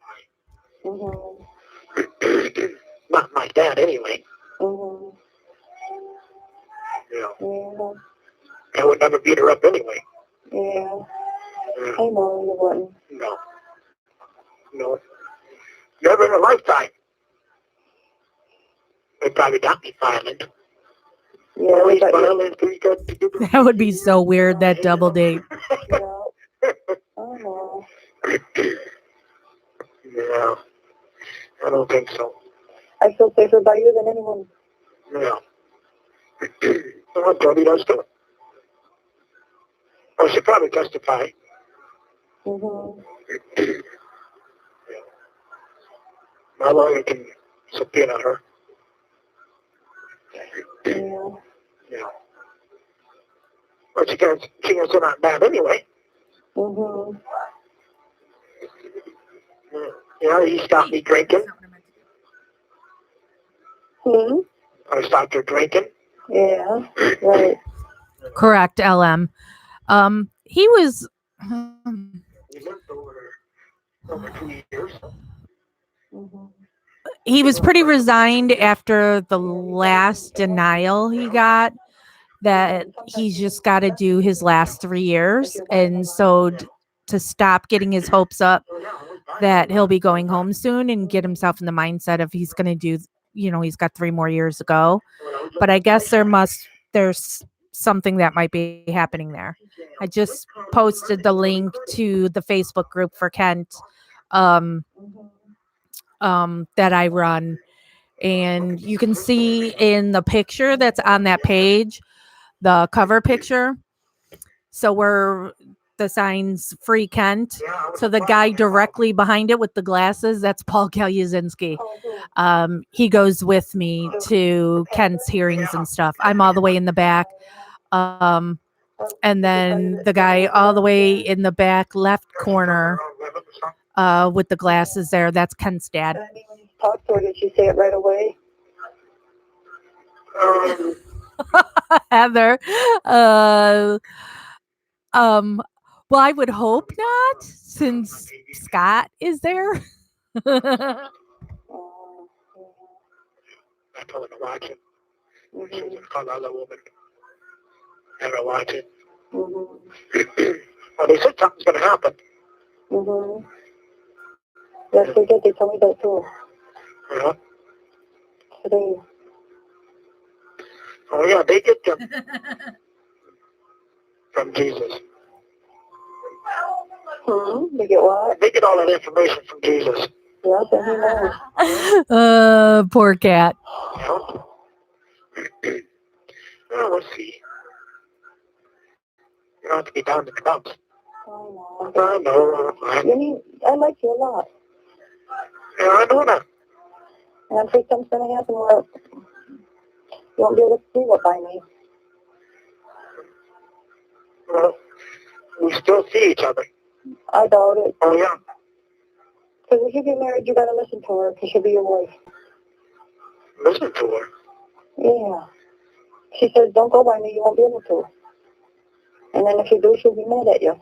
Mm-hmm. lie. Not my dad, anyway. Mm-hmm. Yeah. Yeah. I would never beat her up anyway. Yeah. Yeah. I know you wouldn't. No. No. Never in a lifetime. They probably got me violent. Yeah, Always but violent. That would be so weird, that double date. yeah. I know. Yeah. I don't think so. I feel safer by you than anyone. Yeah. Well, Jody does too. Oh, she'll probably testify. Mm-hmm. My lawyer can subpoena her. Yeah. Yeah. Well, she can't sit on bad anyway. Mm-hmm. Yeah, he stopped me drinking. Hmm? I stopped her drinking. Yeah. Right. Correct, LM. He was We lived over 2 years. Mm-hmm. he was pretty resigned after the last denial he got, that he's just got to do his last 3 years, and so to stop getting his hopes up that he'll be going home soon and get himself in the mindset of he's going to do, he's got 3 more years to go. But I guess there's something that might be happening there. I just posted the link to the Facebook group for Kent that I run, and you can see in the picture that's on that page the cover picture. So where the sign's Free Kent. So the guy directly behind it with the glasses, that's Paul Kalyazinski. He goes with me to Kent's hearings and stuff. I'm all the way in the back. And then the guy all the way in the back left corner with the glasses there, that's Kent's dad. Talk to her. Did she say it right away? Heather. Well, I would hope not, since Scott is there. I told her to watch it. She was call the other woman. Have her watch it. Well, they said something's going to happen. Yes, they did. They told me that too. Yeah. Today. Oh, yeah, they get them from Jesus. They get what? They get all that information from Jesus. Yes, and he knows. Poor cat. Yeah. Well, we'll see. You don't have to be down in the dumps. I know. I like you a lot. Yeah, I know that. And I'm afraid something's going to happen where you won't be able to see what by me. Well, we still see each other. I doubt it. Oh, yeah. Because if you get married, you got to listen to her because she'll be your wife. Listen to her. Yeah. She says, don't go by me, you won't be able to. And then if you do, she'll be mad at you.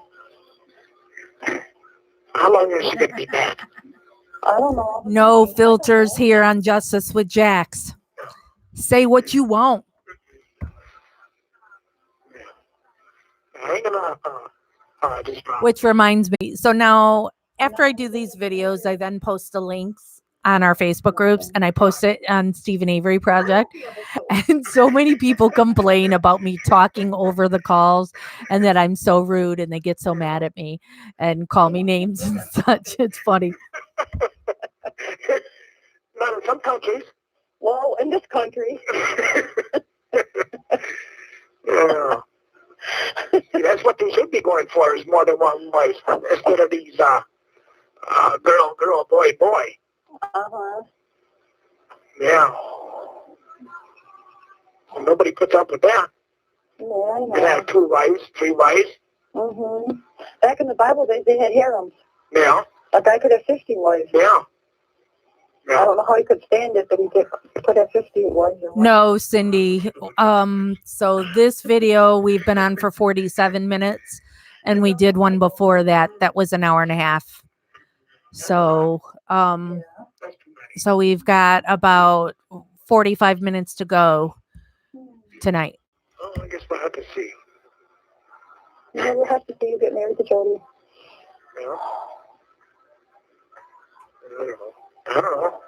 How long is she going to be mad? I don't know. No filters here on Justice with Jax. Say what you want. I ain't gonna just Which reminds me, so now after I do these videos, I then post the links on our Facebook groups and I post it on Stephen Avery Project. And so many people complain about me talking over the calls and that I'm so rude and they get so mad at me and call me names and such. It's funny. Not in some countries. Well, in this country. Yeah. That's what they should be going for, is more than one wife instead of these girl, boy. Uh-huh. Yeah. And nobody puts up with that. Yeah, I know. They have 2 wives, 3 wives. Back in the Bible, they had harems. Yeah. A guy could have 50 wives. Yeah. I don't know how he could stand it, but he could have 50 wives. No, Cindy. So this video we've been on for 47 minutes, and we did one before that. That was an hour and a half. So, so we've got about 45 minutes to go tonight. Oh, I guess we'll have to see. Yeah, we'll have to see you get married to Jody. Yeah. I don't know.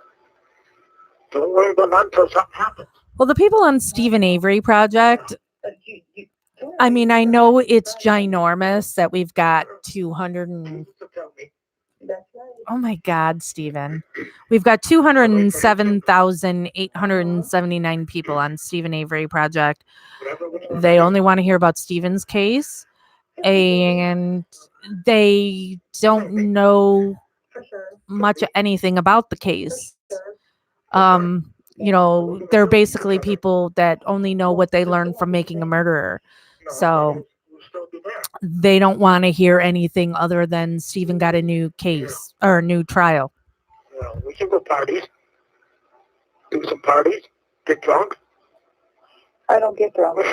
Don't worry about that until something happens. Well, the people on Stephen Avery Project, I mean, I know it's ginormous that we've got 200 and... Oh my God, Stephen. We've got 207,879 people on Stephen Avery Project. They only want to hear about Stephen's case, and they don't know much of anything about the case. You know, they're basically people that only know what they learned from making a murderer. So they don't want to hear anything other than Stephen got a new case or a new trial. Well, we can go parties. Do some parties. Get drunk. I don't get drunk.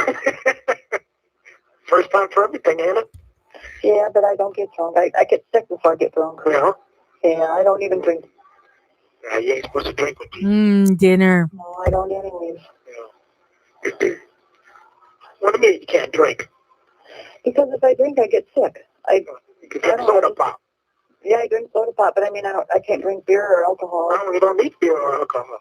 First time for everything, ain't it? Yeah, but I don't get drunk. I get sick before I get drunk. Yeah. Yeah, I don't even drink. Yeah, you ain't supposed to drink with me. Dinner. No, I don't anyways. Yeah. What do you mean you can't drink? Because if I drink, I get sick. You can drink soda pop. Yeah, I drink soda pop, but I mean, I can't drink beer or alcohol. No, you don't need beer or alcohol.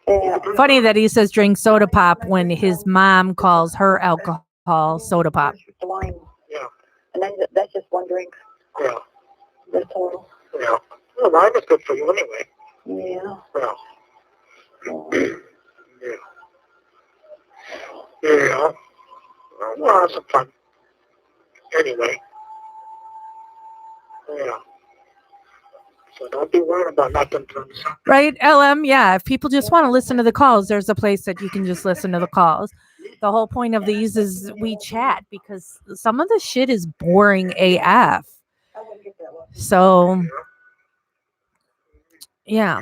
Yeah. Funny that he says drink soda pop when his mom calls her alcohol soda pop. Wine. Yeah. And then that's just one drink. Yeah. That's all. Yeah. Well, wine is good for you anyway. Yeah. Well. Yeah. Yeah. We'll have some fun. Anyway. Yeah. So don't be worried about nothing from the sun. Right, LM? Yeah. If people just want to listen to the calls, there's a place that you can just listen to the calls. The whole point of these is we chat because some of the shit is boring AF. So yeah.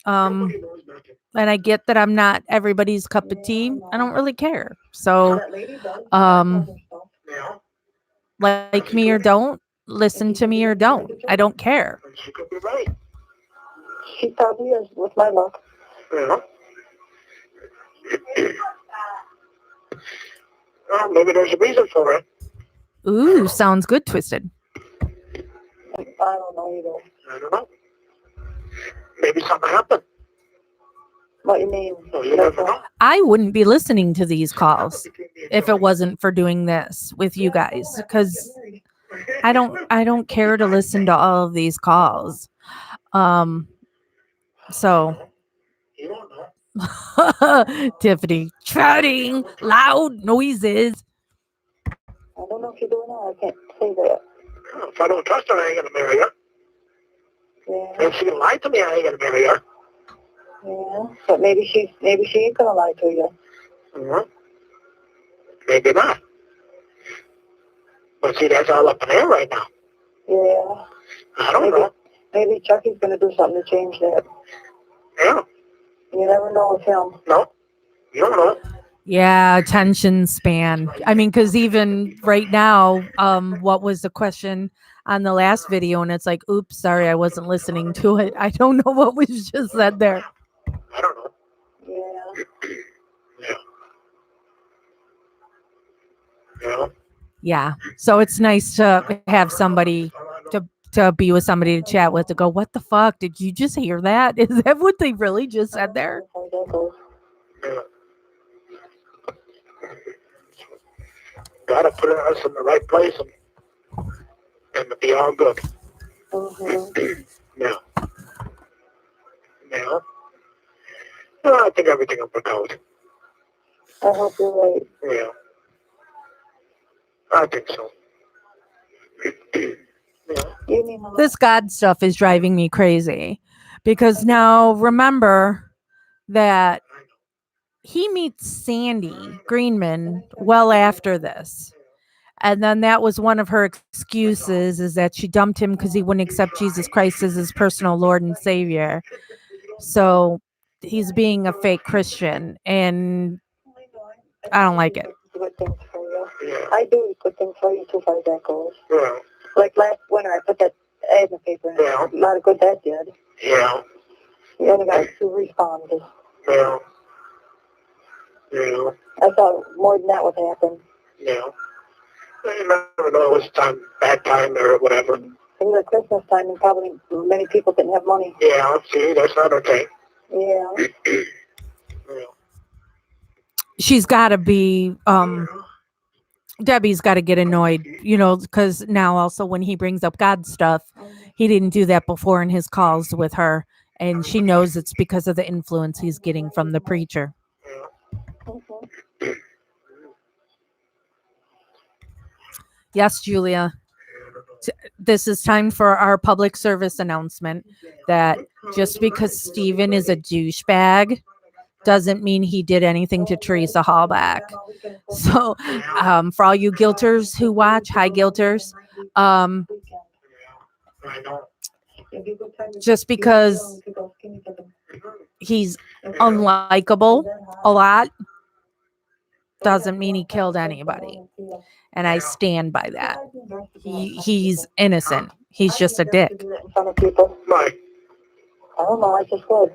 Nobody knows nothing. And I get that I'm not everybody's cup of tea. I don't really care. So Yeah. like me or don't, listen to me or don't. I don't care. And she could be right. She probably is with my luck. Yeah. Well, maybe there's a reason for it. Ooh, sounds good, Twisted. I don't know either. I don't know. Maybe something happened. What you mean? Oh, you never know. I wouldn't be listening to these calls if it wasn't for doing this with you guys, because I don't care to listen to all of these calls. So You don't know. Tiffany, chatting loud noises. I don't know if you're doing that. I can't say that. If I don't trust her, I ain't gonna marry her. Yeah. If she lied to me, I ain't gonna marry her. Yeah. But maybe she ain't gonna lie to you. Mm-hmm. Maybe not. But see, that's all up in the air right now. Yeah. I don't know. Maybe Chucky's gonna do something to change that. Yeah. You never know with him. No. You don't know. Yeah, attention span. I mean, because even right now, what was the question on the last video? And it's like, oops, sorry, I wasn't listening to it. I don't know what was just said there. I don't know. Yeah. Yeah. Yeah. Yeah. So it's nice to have somebody to be with somebody to chat with, to go, what the fuck? Did you just hear that? Is that what they really just said there? Yeah. Gotta put us in the right place and it'll be all good. Mm-hmm. Yeah. Yeah. Well, I think everything will work out. I hope you're right. Yeah. I think so. Yeah. You mean This God stuff is driving me crazy, because now remember that he meets Sandy Greenman well after this. And then that was one of her excuses, is that she dumped him because he wouldn't accept Jesus Christ as his personal Lord and Savior. So he's being a fake Christian, and I don't like it. good things for you. Yeah. I do good things for you too, far as that goes. Yeah. Like last winter, I put that ad in the paper. Yeah. A lot of good that did. Yeah. You only got 2 responses. Yeah. Yeah. I thought more than that would happen. Yeah. You never know it was time, bad time or whatever. It was at Christmas time, and probably many people didn't have money. Yeah, see, that's not okay. Yeah. Yeah. She's got to be, Debbie's got to get annoyed, because now also when he brings up God stuff, he didn't do that before in his calls with her. And she knows it's because of the influence he's getting from the preacher. Mm-hmm. Yes, Julia. This is time for our public service announcement that just because Steven is a douchebag doesn't mean he did anything to Teresa Hallback. So for all you guilters who watch, hi guilters, just because he's unlikable a lot doesn't mean he killed anybody. And I stand by that. He's innocent. He's just a dick. Right. I don't know, I just would.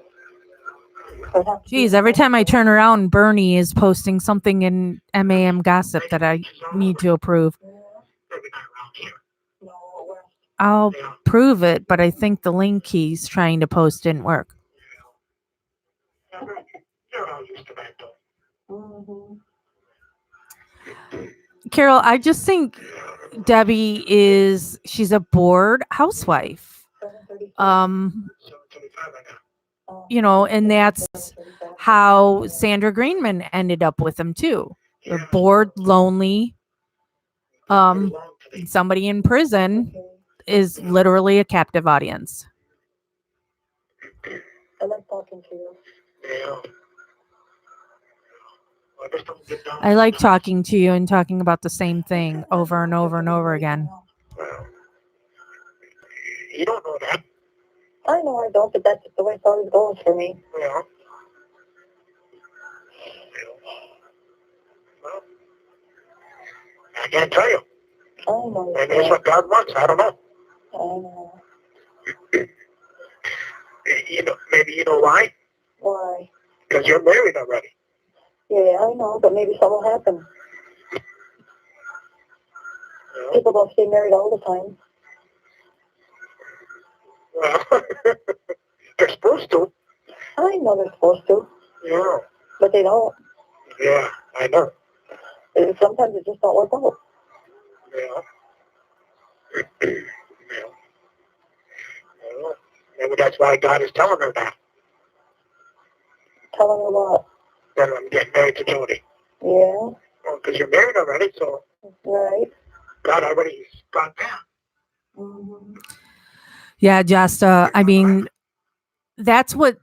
Geez, every time I turn around, Bernie is posting something in MAM Gossip that I need to approve. I'll prove it, but I think the link he's trying to post didn't work. Carol, I just think Debbie she's a bored housewife. And that's how Sandra Greenman ended up with him too. They're bored, lonely. Somebody in prison Okay. is literally a captive audience. I like talking to you. Yeah. I just don't get down. I like talking to you and talking about the same thing over and over and over again. Well, you don't know that. I know I don't, but that's the way it always goes for me. Yeah. Well, I can't tell you. I know. Maybe it's what God wants. I don't know. I know. Maybe you know why? Why? Because you're married already. Yeah, I know, but maybe something will happen. You know? People don't stay married all the time. Well, they're supposed to. I know they're supposed to, Yeah. but they don't. Yeah, I know. And sometimes it just don't work out. Yeah. Yeah. Well, maybe that's why God is telling her that. Telling her what? That I'm getting married to Jody. Yeah, Well, because you're married already, so right. God already got that. Mm-hmm. Yeah, Jesta. I mean, that's what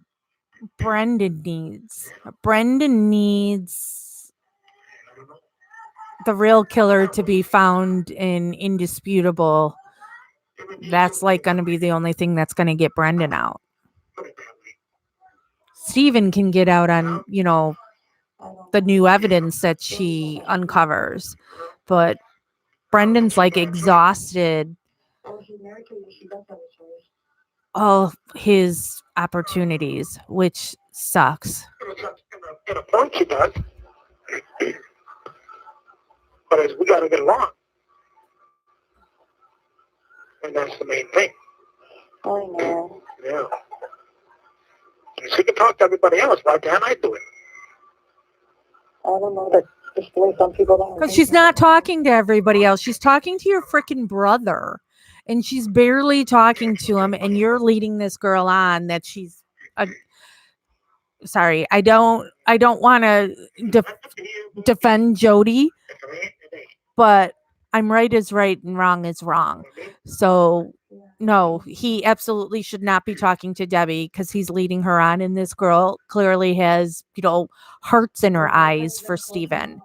Brendan needs. Brendan needs the real killer to be found and indisputable. That's like going to be the only thing that's going to get Brendan out. Stephen can get out on, the new evidence that she uncovers. But Brendan's like exhausted Oh, she's married to you. She does have a choice. all his opportunities, which sucks. In a point she does. But we got to get along. And that's the main thing. I know. Yeah. She can talk to everybody else. Why can't I do it? I don't know. That's just the way some people don't. Because she's not talking to everybody else. She's talking to your freaking brother. And she's barely talking to him. And you're leading this girl on that she's sorry. I don't want to defend Jody, but I'm right is right and wrong is wrong. So no, he absolutely should not be talking to Debbie because he's leading her on. And this girl clearly has, hearts in her eyes for Stephen.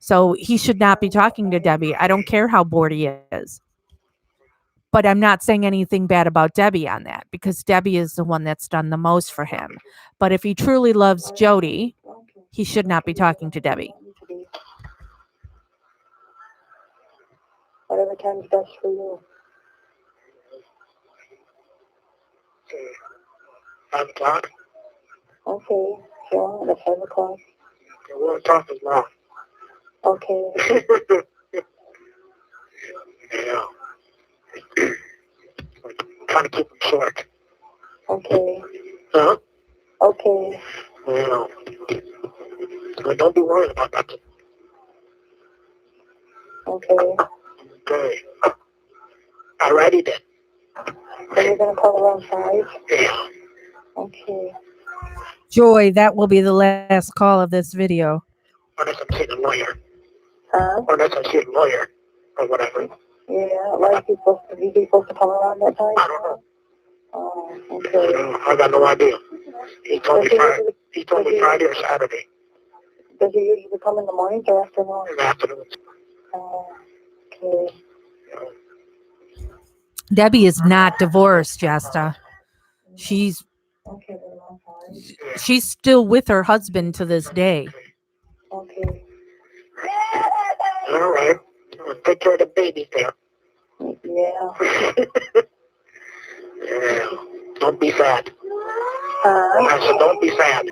So he should not be talking to Debbie. I don't care how bored he is. But I'm not saying anything bad about Debbie on that because Debbie is the one that's done the most for him. But if he truly loves Jody, he should not be talking to Debbie. Whatever time's best for you. 5 o'clock. Okay, sure, at 5 o'clock. We won't talk as long. Okay. Yeah. Trying to keep them short. Okay. Huh? Okay. Yeah. But don't be worried about that. Okay. Okay. Alrighty then. So you're going to call around 5? Yeah. Okay. Joy, that will be the last call of this video. Unless I'm seeing a lawyer. Huh? Unless I'm seeing a lawyer. Or whatever. Yeah, why is he supposed to come around that time? I don't know. Oh, okay. I got no idea. He told me Friday. He told me Friday or Saturday. Does he usually come in the mornings or afternoon? In the afternoons. Okay. Yeah. Debbie is not divorced, Jesta. She's Okay, then I'm fine. she's still with her husband to this day. Okay. All right. Take care of the baby there. Yeah. Yeah. Don't be sad. Huh? I said, don't be sad.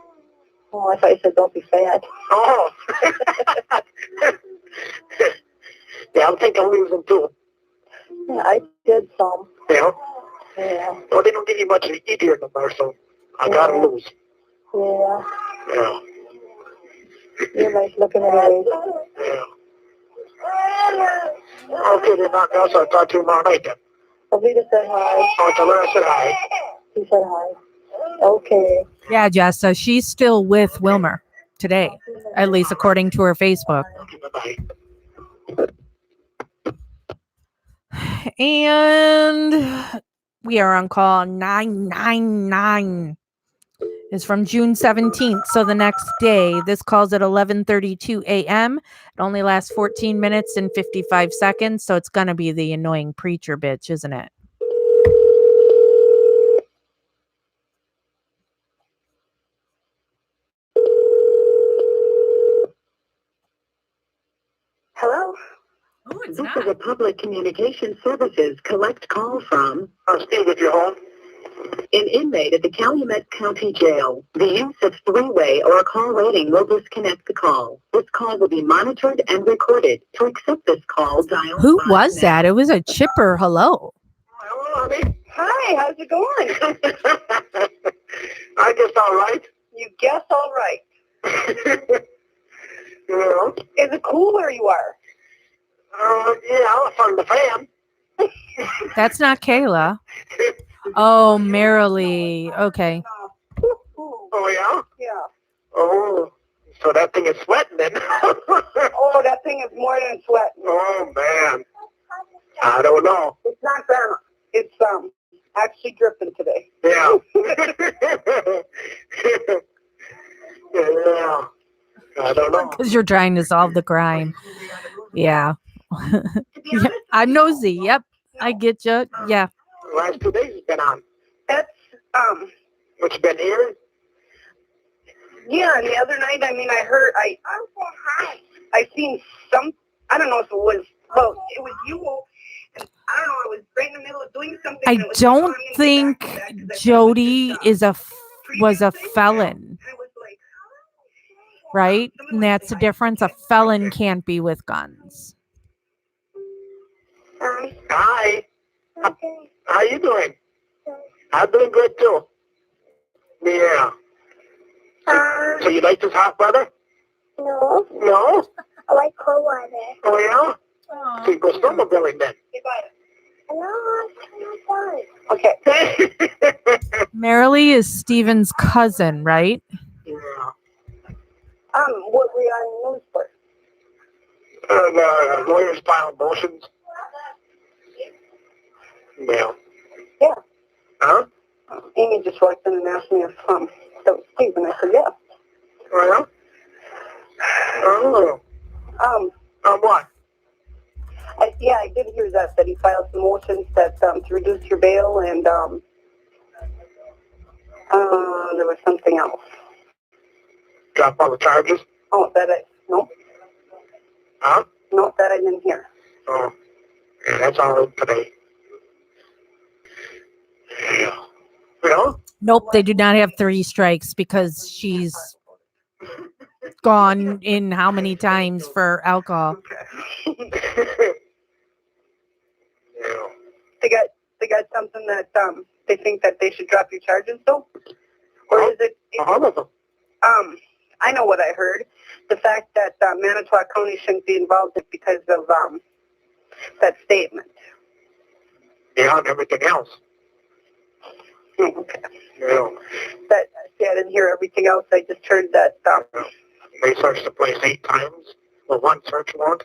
Oh, I thought you said don't be fat. Oh. Yeah, I think I'm losing too. Yeah, I did some. Yeah. Yeah. Well, they don't give you much to eat here no more, so I gotta lose. Yeah. Yeah. You're nice looking anyways. Yeah. Okay, then, I'll talk to you tomorrow night then. Alvita said hi. Oh, tell her I said hi. He said hi. Okay. Yeah, Jessa, she's still with Wilmer today, at least according to her Facebook. Okay, bye-bye. And we are on call 999. It's from June 17th. So the next day, this call's at 11:32 a.m. It only lasts 14 minutes and 55 seconds. So it's going to be the annoying preacher bitch, isn't it? Hello? Oh, it's This is a public communication services collect call from Steve, if you're home. an inmate at the Calumet County Jail. The use of three-way or a call rating will disconnect the call. This call will be monitored and recorded. To accept this call, dial Who 5 was now. that? It was a chipper. Hello. Hello, honey. Hi, how's it going? I guess all right. You guess all right. Yeah. Is it cool where you are? Yeah, from the fan. That's not Kayla. Oh, Marilee. Okay. Oh, yeah? Yeah. Oh, so that thing is sweating then. Oh, that thing is more than sweating. Oh, man. I don't know. It's not that. It's actually dripping today. Yeah. Yeah. I don't know. Because you're trying to solve the crime. Yeah. Yeah, I'm nosy. Yep. I get you. Yeah. The last 2 days it's been on. That's What you been hearing? yeah. And the other night, I mean, I seen some. I don't know if it was. Well, it was you. And I don't know. I was right in the middle of doing something. I and it was don't calling me think back to that 'cause I thought it Jody was is a previous was a thing. felon, And I was like, right? And that's the difference. A felon can't be with guns. Hi. How you doing? I'm doing good too. Yeah. So you like this hot weather? No, No? I like cold weather. Oh yeah? So you go snowmobiling then? No, okay. Marilee is Steven's cousin, right? Yeah. What were you on the news for? The lawyers file motions. Yeah. Yeah. Huh? Amy just walked in and asked me if that was Steve, and I said yeah. Oh yeah? Oh. What? I did hear that he filed some motions that to reduce your bail, and there was something else. Drop all the charges? Oh, no, Huh? no, that I didn't hear. Oh. Yeah, that's all today. Yeah. Yeah? Nope, they do not have 3 strikes because she's gone in how many times for alcohol? Yeah. They got something that they think that they should drop your charges though, or is it? All of them. I know what I heard. The fact that Manitowoc County shouldn't be involved is because of that statement. Yeah, and everything else. Okay. Yeah. I didn't hear everything else. I just heard that. They searched the place 8 times with 1 search warrant.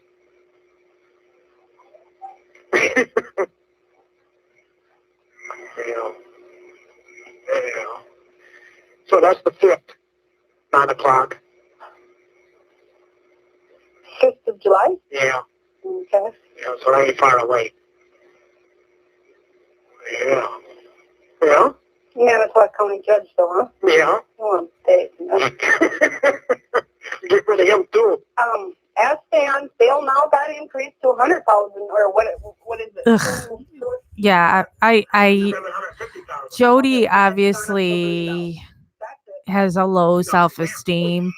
Yeah. Yeah. So that's the 5th, 9 o'clock. 5th of July? Yeah. Okay. Yeah, so that ain't far away. Yeah. Yeah? Manitowoc County judge, though, huh? Yeah. Oh, they, Get rid of him too. as stands, bail now got increased to 100,000, or what is it? Ugh. Yeah, I $750,000. Jody obviously has a low self-esteem.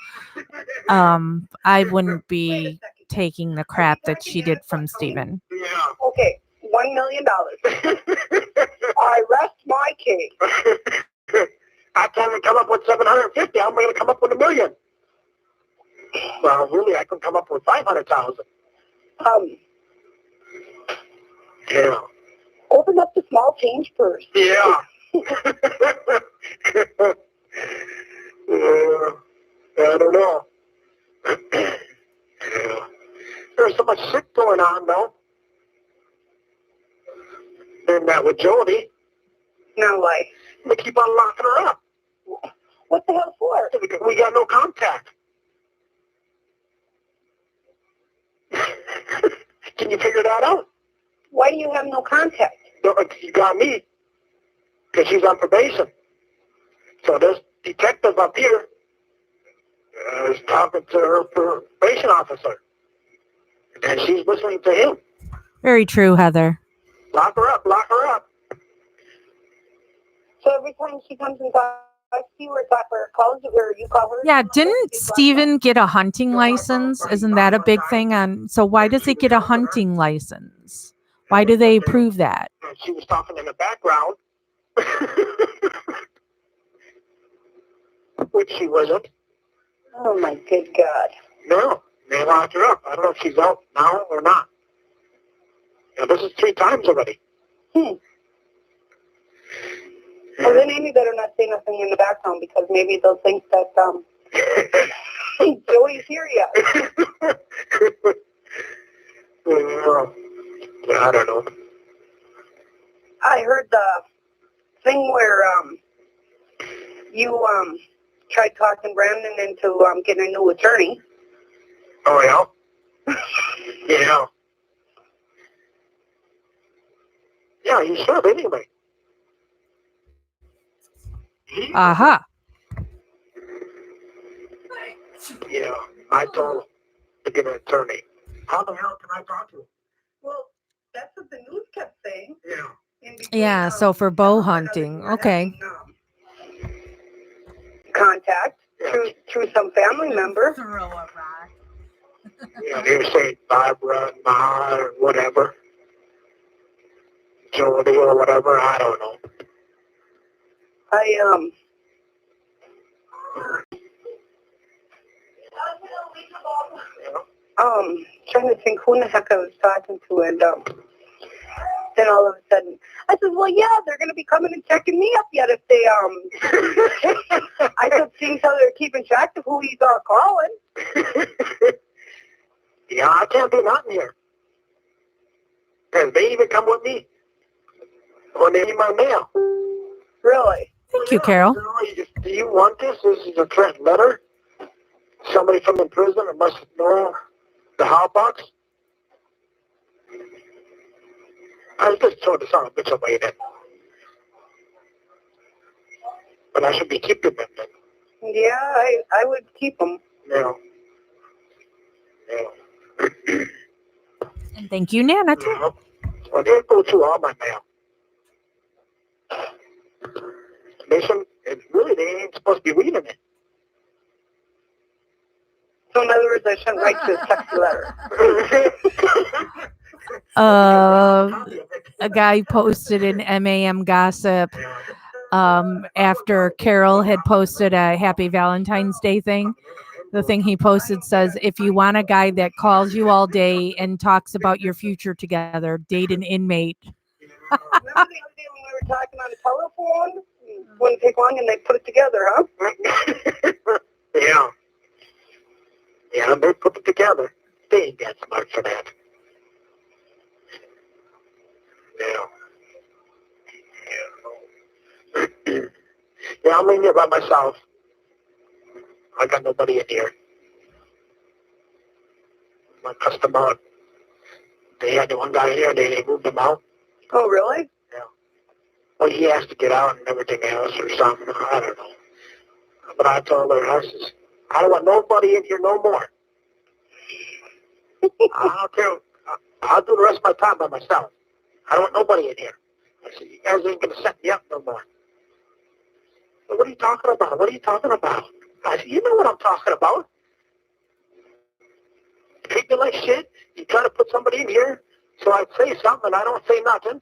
I wouldn't be taking the crap that she did from Steven. Yeah. Okay, $1 million. I rest my case. I can't come up with 750. I'm going to come up with $1 million. Well, really, I can come up with 500,000. Yeah. Open up the small change purse. Yeah. Yeah. I don't know. Yeah. condo. Then that with Jody. No way. They keep on locking her up. What the hell for? We got no contact. Can you figure that out? Why do you have no contact? You got me. Because she's on probation. So this detective up here is talking to her probation officer. And she's listening to him. Very true, Heather. Lock her up, lock her up. So every time she comes and talks to you or calls you or you call her? Yeah, didn't Steven get a hunting license? Isn't that a big thing on? So why does he get a hunting license? Why do they approve that? She was talking in the background. Which she wasn't. Oh my good God. No, they locked her up. I don't know if she's out now or not. Yeah, this is 3 times already. Well, then Amy better not say nothing in the background because maybe they'll think that Joey's here yet. Yeah, I don't know. I heard the thing where you tried talking Brandon into getting a new attorney. Oh, yeah? Yeah. Yeah, you should anyway. Aha. Yeah, I told him to get an attorney. How the hell can I talk to him? Well, that's what the news kept saying. Yeah. Yeah, so for bow hunting. Okay. Contact through some family member. Throw a rock. Yeah, they were saying Barbara, Ma, or whatever. Jody or whatever, I don't know. Trying to think who in the heck I was talking to, and then all of a sudden, I said, well, yeah, they're going to be coming and checking me up yet if they, I said, seeing how they're keeping track of who he's calling. Yeah, I can't do nothing here. Because they even come with me when they need my mail. Really? Thank you, Carol. Do you want this? This is a threat letter. Somebody from the prison that must know the hot box. I was just throwing the son of a bitch away then. But I should be keeping them then. Yeah, I would keep them. Yeah. Yeah. And thank you, Nana, too. Yeah. Well, they go through all my mail. They ain't supposed to be reading it. So in other words, I shouldn't write you a sexy letter. A guy posted in MAM Gossip after Carol had posted a Happy Valentine's Day thing. The thing he posted says, if you want a guy that calls you all day and talks about your future together, date an inmate. Remember the other day when we were talking on the telephone? Wouldn't take long and they put it together, huh? Yeah. Yeah, they put it together. They ain't that smart for that. Yeah. Yeah. Yeah, I'm in here by myself. I got nobody in here. My customer, they had the one guy here, they moved him out. Oh, really? Yeah. Well, he has to get out and everything else or something. I don't know. But I told her, I says, I don't want nobody in here no more. I don't care. I'll do the rest of my time by myself. I don't want nobody in here. I said, you guys ain't going to set me up no more. Well, what are you talking about? What are you talking about? I said, you know what I'm talking about. You treat me like shit. You try to put somebody in here so I'd say something and I don't say nothing.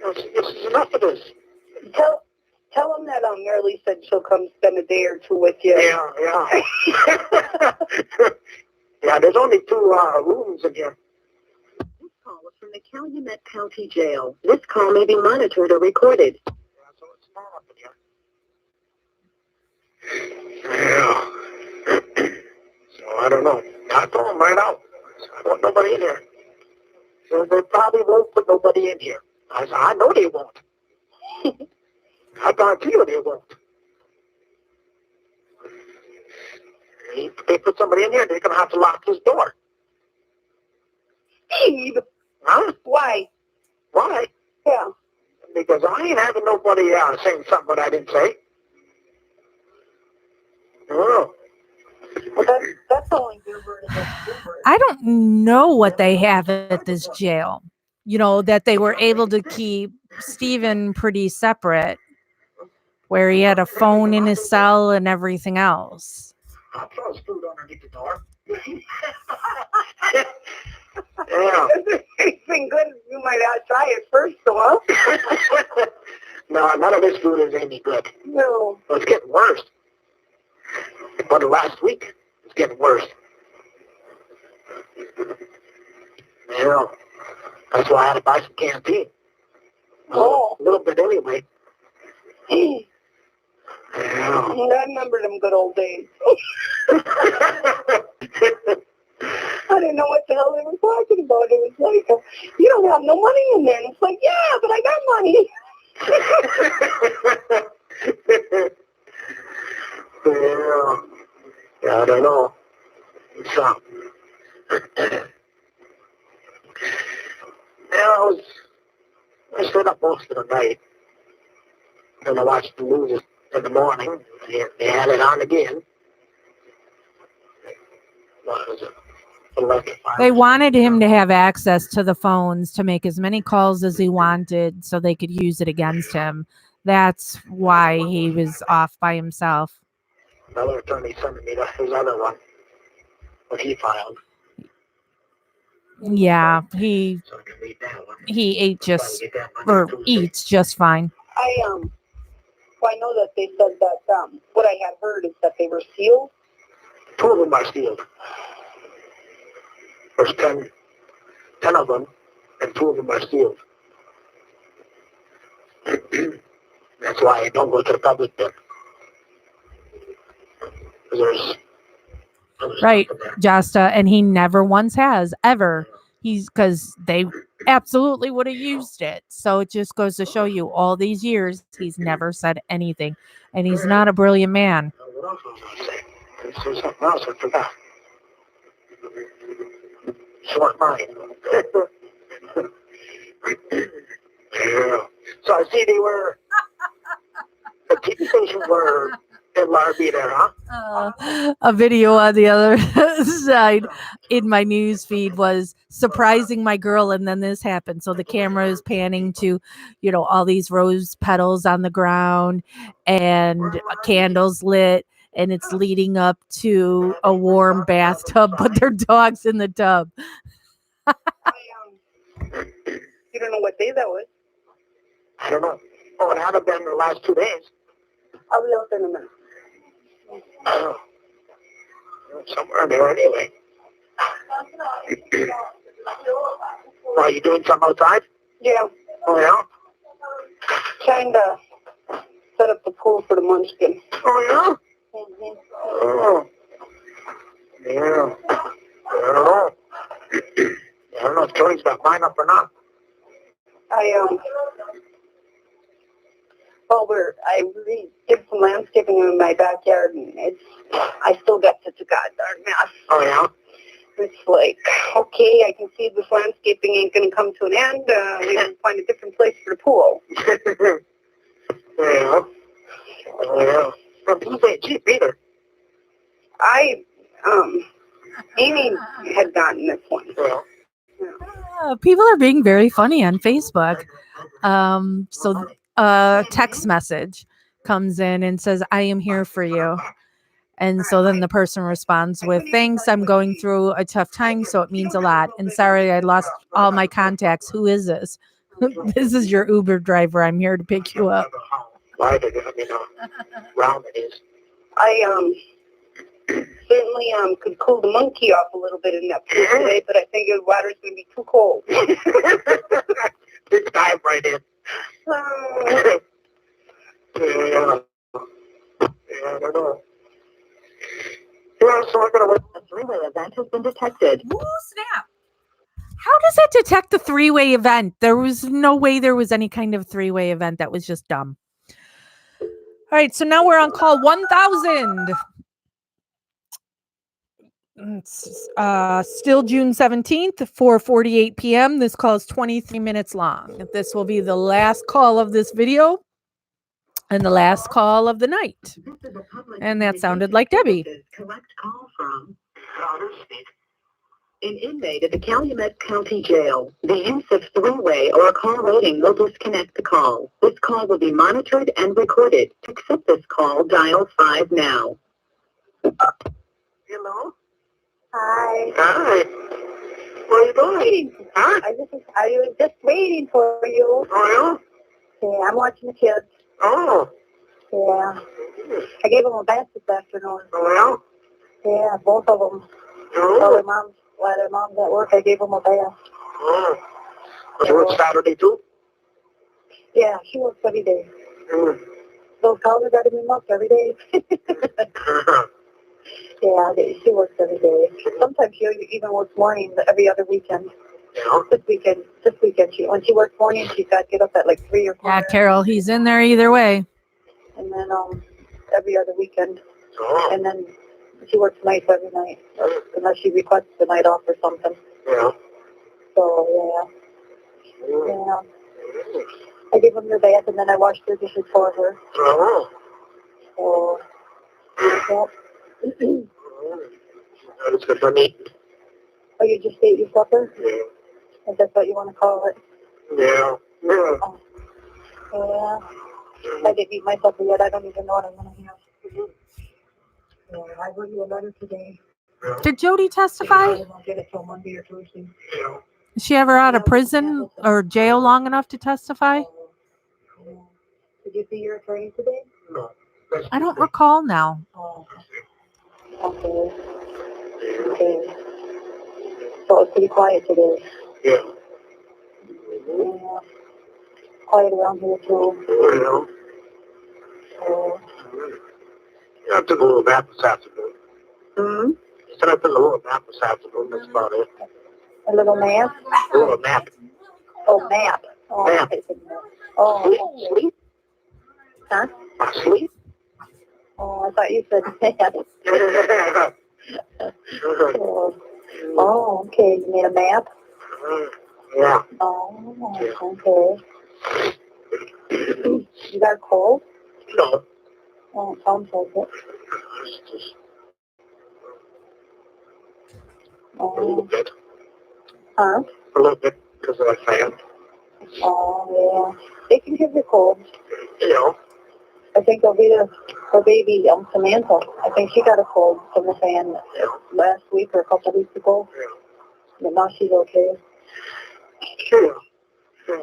Well, this is enough of this. Tell them that Marilee said she'll come spend a day or two with you. Yeah. Yeah, there's only 2 rooms in here. This call was from the Calumet County Jail. This call may be monitored or recorded. Yeah, so it's small up in here. Yeah. So I don't know. I told him right out. I want nobody in here. So they probably won't put nobody in here. I said, I know they won't. I guarantee you they won't. If they put somebody in here, they're going to have to lock this door. Steve, Huh? why? Why? Yeah. Because I ain't having nobody saying something I didn't say. Oh. Well, that's only Uber to Uber. I don't know what they have at this jail. You know, that they were able to keep Stephen pretty separate, where he had a phone in his cell and everything else. I'll throw his food underneath the door. Yeah. If anything good, you might try it first, though. No, none of this food is any good. No. Well, it's getting worse. But the last week, it's getting worse. Yeah. That's why I had to buy some canteen. Oh. A little bit anyway. Yeah. I remember them good old days. I didn't know what the hell they were talking about. It was like, you don't have no money in there. And it's like, yeah, but I got money. Yeah, I don't know. So, I stayed up most of the night. And I watched the news in the morning. They had it on again. What was it? They wanted him to have access to the phones to make as many calls as he wanted so they could use it against him. That's why he was off by himself. Another attorney sent me his other one, what he filed. Yeah, he So I can read that one. ate Probably just get that Monday, or Tuesday. eats just fine. Well, I know that they said that, what I had heard is that they were sealed. 2 of them are sealed. There's 10 of them, and 2 of them are sealed. That's why I don't go to the public then. There's Right, stuff in there. Jasta, and he never once has ever. He's because they absolutely would have used it. So it just goes to show you all these years he's never said anything, and he's not a brilliant man. What else was I saying? There's something else I forgot. Short mind. Yeah. So I see they were, the TV stations were in Larby there, huh? A video on the other side in my news feed was surprising my girl, and then this happened. So the camera is panning to, all these rose petals on the ground and candles lit, and it's leading up to a warm bathtub, but their dog's in the tub. You don't know what day that was? I don't know. Oh, it had to been the last 2 days. I'll be out there in a minute. Oh. Somewhere there anyway. Are you doing something outside? Yeah. Oh, yeah? Trying to set up the pool for the munchkin. Oh, yeah? Mm-hmm. Oh. Yeah. I don't know. I don't know if Joey's got mine up or not. I really did some landscaping in my backyard, and I still got such a goddamn mess. Oh, yeah? It's like, okay, I can see this landscaping ain't going to come to an end. We can find a different place for the pool. Yeah. Oh, yeah. But these ain't cheap either. Amy had gotten this one. Yeah. People are being very funny on Facebook. So a text message comes in and says, "I am here for you." And so then the person responds with, "Thanks, I'm going through a tough time, so it means a lot. And sorry, I lost all my contacts. Who is this?" "This is your Uber driver. I'm here to pick you up." Why did it? I mean, round it is. I certainly could cool the monkey off a little bit in that pool today, but I think the water's going to be too cold. Just dive right in. Yeah, I don't know. Yeah, so I gotta wait. A three-way event has been detected. Woo, snap. How does it detect a three-way event? There was no way there was any kind of three-way event. That was just dumb. All right, so now we're on call 1000. It's still June 17th, 4:48 p.m. This call is 23 minutes long. This will be the last call of this video and the last call of the night. This is a public And that sounded like Debbie. services collect call from an inmate at the Calumet County Jail. The use of three-way or a call waiting will disconnect the call. This call will be monitored and recorded. To accept this call, dial 5 now. Hello? Hi. Hi. What are you doing? Huh? I was just waiting for you. Oh, Yeah, I'm watching the kids. yeah? Oh. Yeah. I gave them a bath this afternoon. Oh, Yeah, both of them. yeah? While their mom's at work, I gave them a bath. Oh. Was you work Saturday too? Yeah, she works every day. Mm. Those cows got to be milked every day. Yeah, she works every day. Sometimes she even works mornings every other weekend. Yeah? This weekend, when she works morning, she's got to get up at like 3 or 4. Yeah, Carol, he's in there either way. And then every other weekend. Oh. And then she works nights every night, unless she requests the night off or something. Yeah. So, Mm. yeah. I gave them their bath, and then I washed their dishes for her. Oh. So, yeah. That's good for me. Oh, you just ate your supper? Yeah. If that's what you want to call it. Yeah. Yeah. Yeah. I didn't eat my supper yet. I don't even know what I'm going to have. Yeah, I wrote you a letter today. Did Jody I testify? won't get it till Monday or Tuesday. Yeah. Is she ever out of prison or jail long enough to testify? Yeah. Did you see your attorney today? No. I don't recall now. Oh, okay. Okay. So it's pretty quiet today. Yeah. Yeah. Quiet around here too. Yeah. So, Yeah, I took a little nap this afternoon. hmm? I said I took a little nap this afternoon. That's about it. A little nap? A little nap. Oh, nap. Oh, Nap. I said nap. Oh, Sleep? huh? Sleep? Oh, I thought you said nap. Oh, okay. You made a map? Yeah. Oh, okay. You got a cold? No. Oh, it sounds like it. It's just a Oh, little bit. huh? A little bit because of that fan. Oh, yeah. They can give you colds. You know. I think it'll be her baby, Samantha. I think she got a cold from the fan last week or a couple weeks ago. Yeah. But now she's okay. Sure. Yeah.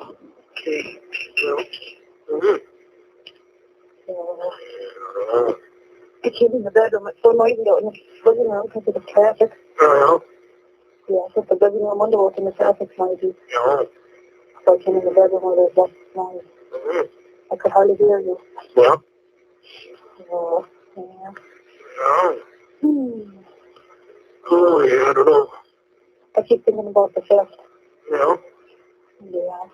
Okay. Yeah. Mm-hmm. I came in the bedroom. It's so noisy out in the living room because of the traffic. Yeah. Yeah, I put the living room window open. The traffic's noisy. Yeah. So I came in the bedroom where there's less noise. Mm-hmm. I could hardly hear you. Yeah. So, yeah. Yeah. Hmm. Oh, yeah, I don't know. I keep thinking about the 5th. Yeah. Yeah.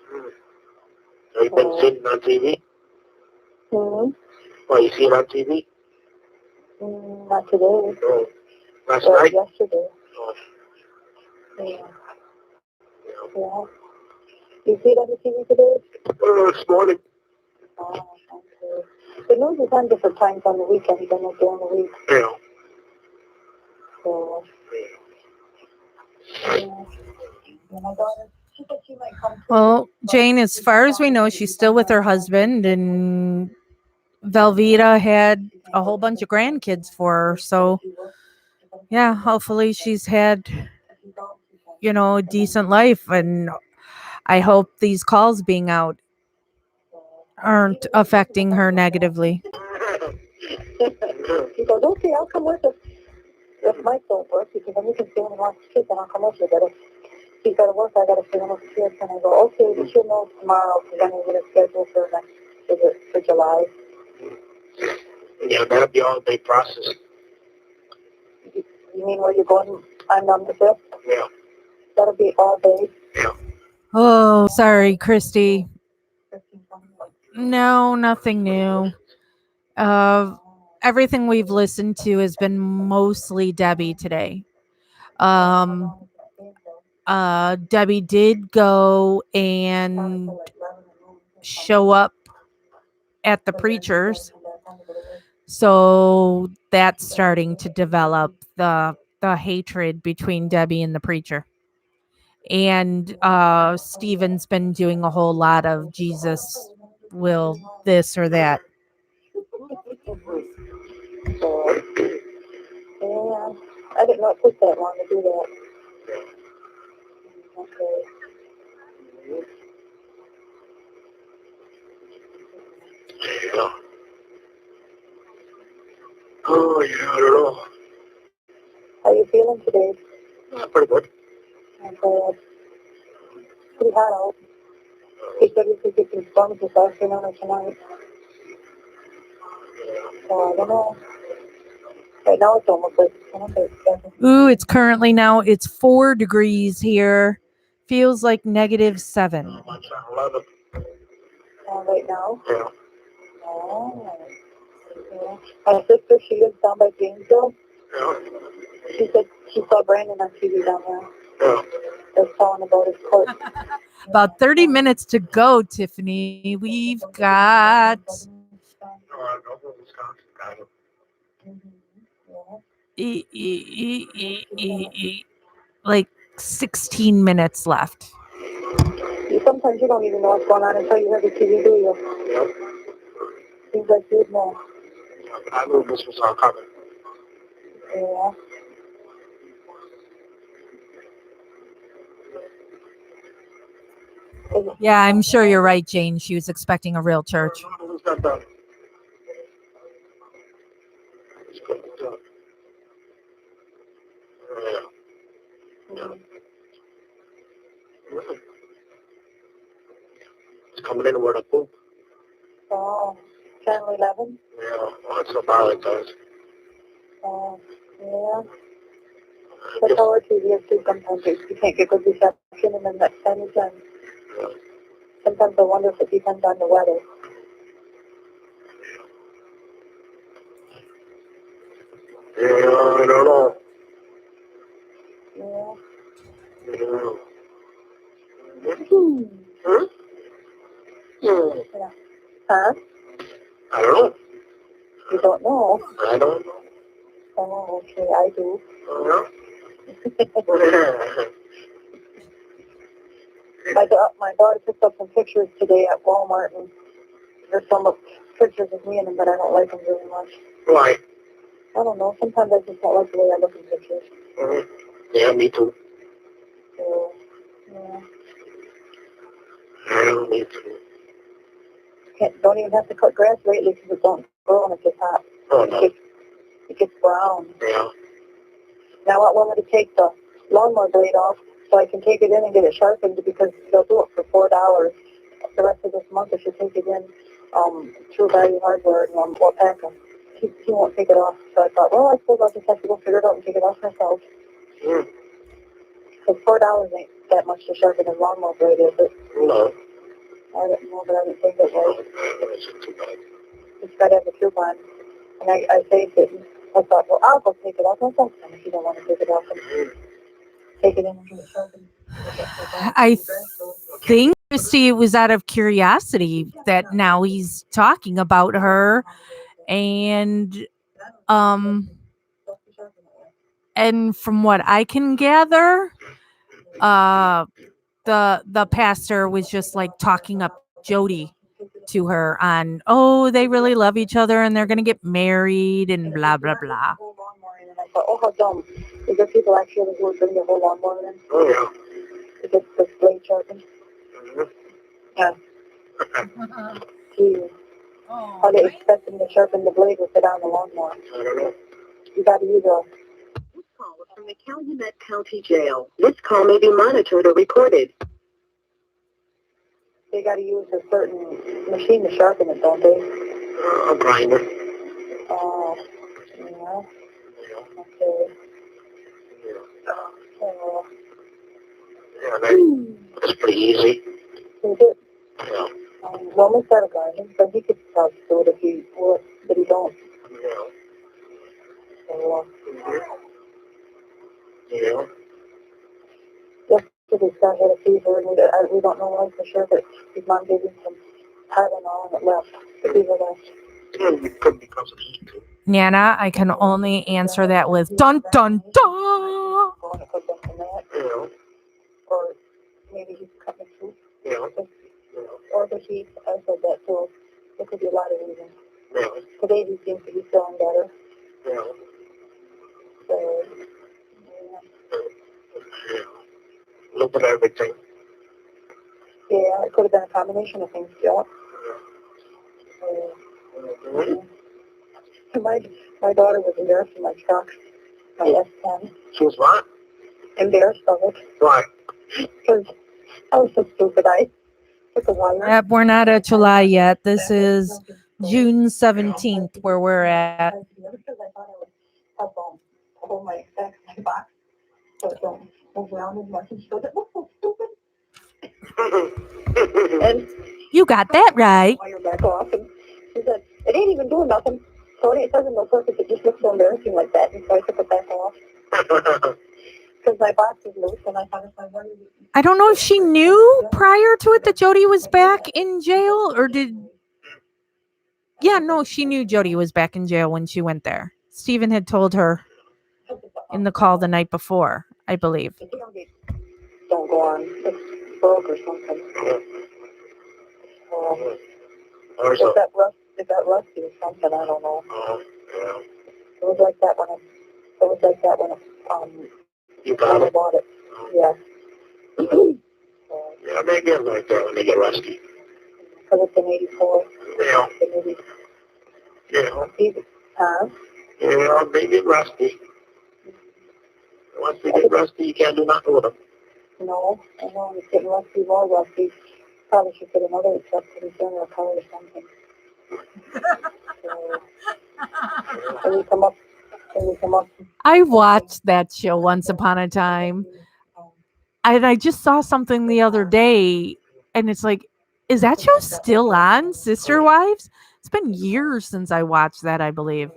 Have you been seeing it on TV? Hmm. Oh, you see it on TV? Not today. Oh. Last Or night? yesterday. Oh. Yeah. Yeah. Yeah. You see it on the TV today? Oh, this morning. Oh, okay. The news is on different times on the weekend than during the week. Yeah. So, yeah. My daughter, she said she might come. Well, Jane, as far as we know, she's still with her husband, and Velveeta had a whole bunch of grandkids for her. So, yeah, hopefully she's had, a decent life. And I hope these calls being out aren't affecting her negatively. She goes, okay, I'll come with us. If my don't work, because then you can stay and watch the kids, and I'll come with you. But if she's got to work, I got to stay and watch the kids. And I go, okay, but she'll know tomorrow, because then we're going to schedule for next visit for July. Yeah, that'll be all day process. You mean where you're going on the 5th? Yeah. That'll be all day. Yeah. Oh, sorry, Christy. No, nothing new. Everything we've listened to has been mostly Debbie today. Debbie did go and show up at the preachers, so that's starting to develop the hatred between Debbie and the preacher. And Stephen's been doing a whole lot of Jesus will this or that. So, yeah, I didn't know it took that long to do that. Okay. Yeah. Oh, yeah, I don't know. How you feeling today? Pretty good. Okay. Pretty hot out. He said we could get some storms this afternoon or tonight. So I don't know. Right now it's almost like it's going to be. Ooh, it's currently now, it's 4 degrees here. Feels like -7. Mine's on 11. Right now? Yeah. Oh. Yeah. My sister, she lives down by Gainesville. Yeah. She said she saw Brandon on TV down there. Yeah. They're telling about his court. About 30 minutes to go, Tiffany. We've got like 16 minutes left. Sometimes you don't even know what's going on until you hear the TV, do you? Yep. Seems like you'd know. I knew this was all coming. Yeah. Yeah, I'm sure you're right, Jane. She was expecting a real church. Who's got that? It's coming in where the poop. Oh, Channel 11? Yeah, well, that's so bad it does. Oh, yeah. That's how our TV is too sometimes. You can't get good reception and then next time you can. Yeah. Sometimes I wonder if it depends on the weather. Yeah, I don't know. Yeah. Yeah. Hmm. Huh? Hmm. Yeah. Huh? I don't know. You don't know? I don't know. Oh, okay, I do. My daughter picked up some pictures today at Walmart, and there's some pictures of me in them, but I don't like them very much. Why? I don't know. Sometimes I just don't like the way I look in pictures. Mm-hmm. Yeah, me too. So, yeah. I don't need to. Don't even have to cut grass lately because it don't grow when it gets hot. Oh, no. It gets brown. Yeah. Now I want me to take the lawnmower blade off so I can take it in and get it sharpened because they'll do it for $4. The rest of this month I should take it in through Value Hardware and we'll pack them. He won't take it off. So I thought, well, I suppose I'll just have to go figure it out and take it off myself. Mm. Because $4 ain't that much to sharpen a lawnmower blade, is it? No. I don't know, but I didn't think it was. It's too bad. It's got to have a coupon. And I saved it. I thought, well, I'll go take it off myself. And if you don't want to take it off, and take it in and get it sharpened. I think, Christy, it was out of curiosity that now he's talking about her, and from what I can gather, the pastor was just like talking up Jody to her on, oh, they really love each other and they're gonna get married and blah blah blah. And I thought, oh, how dumb. Is there people actually who would bring their whole lawnmower in? Oh, yeah. To get the blade sharpened? Mm-hmm. Yeah. Gee. How they expect them to sharpen the blade with it on the lawnmower? I don't know. You got to use a... This call is from the Calumet County Jail. This call may be monitored or recorded. They got to use a certain machine to sharpen it, don't they? A grinder. Oh, yeah. Okay. Yeah, that's pretty easy. Is it? Yeah. Well, my son garden, so he could probably do it if he would, but he don't. Yeah. So, Yeah. yesterday, his son had a fever, and we don't know why for sure, but his mom gave him some Tylenol, and it left. The fever left. It could be because of heat too. Nana, I can only answer that with dun dun dun. Going to cook them from that, Yeah. or maybe he's cutting soup, Yeah. or the heat. I said that too. There could be a lot of reasons. Yeah. Today he seems to be feeling better. Yeah. So, Yeah. A little bit of everything. yeah, it could have been a combination of things, Joe. My daughter was embarrassed in my truck, my S10. She was what? Embarrassed of it. Why? Because I was so stupid. I took a wire. Yep, we're not at July yet. This is June 17th where we're at. Because I thought I would help hold my box so it don't move around as much. And she goes, it looks so stupid. And You got that right. wire back off. And she said, it ain't even doing nothing. So it doesn't no purpose. It just looks so embarrassing like that. And so I took it back off. Because my box is loose, and I thought if I wanted to... I don't know if she knew prior to it that Jody was back in jail, or did... Yeah, no, she knew Jody was back in jail when she went there. Stephen had told her in the call the night before, I believe. Don't go on. It's broke or something. If that rusty or something, I don't know. Yeah. It was like that when You got I it? bought it. Yeah. Yeah, they get like that when they get rusty. Because it's an 84. Yeah. Yeah. Huh? Yeah, they get rusty. Once they get rusty, you can't do nothing with them. No, I know. It's getting rusty, more rusty. Probably should put another truck pretty soon or a car or something. Can we come up? I watched that show once upon a time, and I just saw something the other day, and it's like, is that show still on, Sister Wives? It's been years since I watched that, I believe.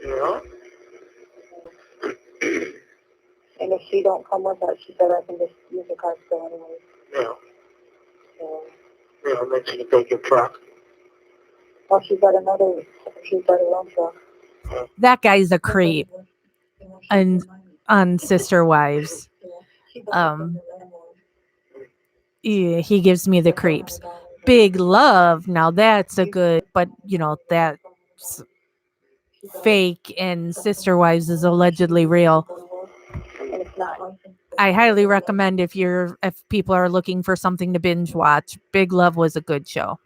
Yeah. And if she don't come with us, she said I can just use the car still anyway. Yeah. So, Yeah, then she can take your truck. well, she's got her own truck. That guy's a creep. And on Sister Wives, yeah, he gives me the creeps. Big Love, now that's a good, but that's fake, and Sister Wives is allegedly real. And it's not like I highly recommend if people are looking for something to binge watch. Big Love was a good show.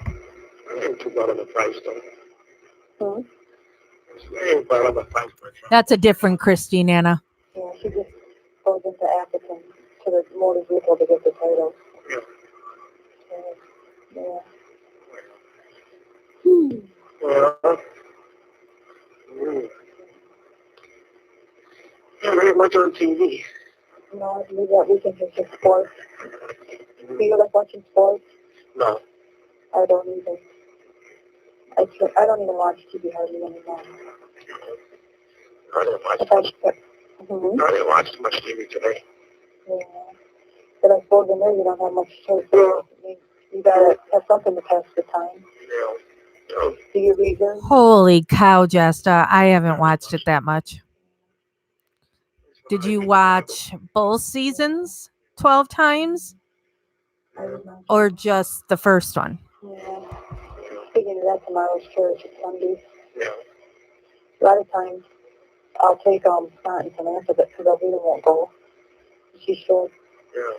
I ain't too bad of a price though. I ain't bad of a price for a truck. That's a different Christy, Nana. Yeah, she just goes into African to the motor vehicle to get the title. Yeah. Yeah. Well, yeah, very much on TV. No, I believe that weekend is just sports. Do you like watching sports? No. I don't either. I don't even watch TV hardly anymore. I didn't watch I didn't watch too much TV today. Yeah. But I suppose in there you don't have much choice. You gotta have something to pass the time. Yeah. Do you read them? Holy cow, Jesta. I haven't watched it that much. Did you watch both seasons 12 times? Or just the first one? Yeah. Speaking of that, tomorrow's church at Sunday. Yeah. A lot of times I'll take Aunt and Samantha, but because I really won't go. She said. Yeah.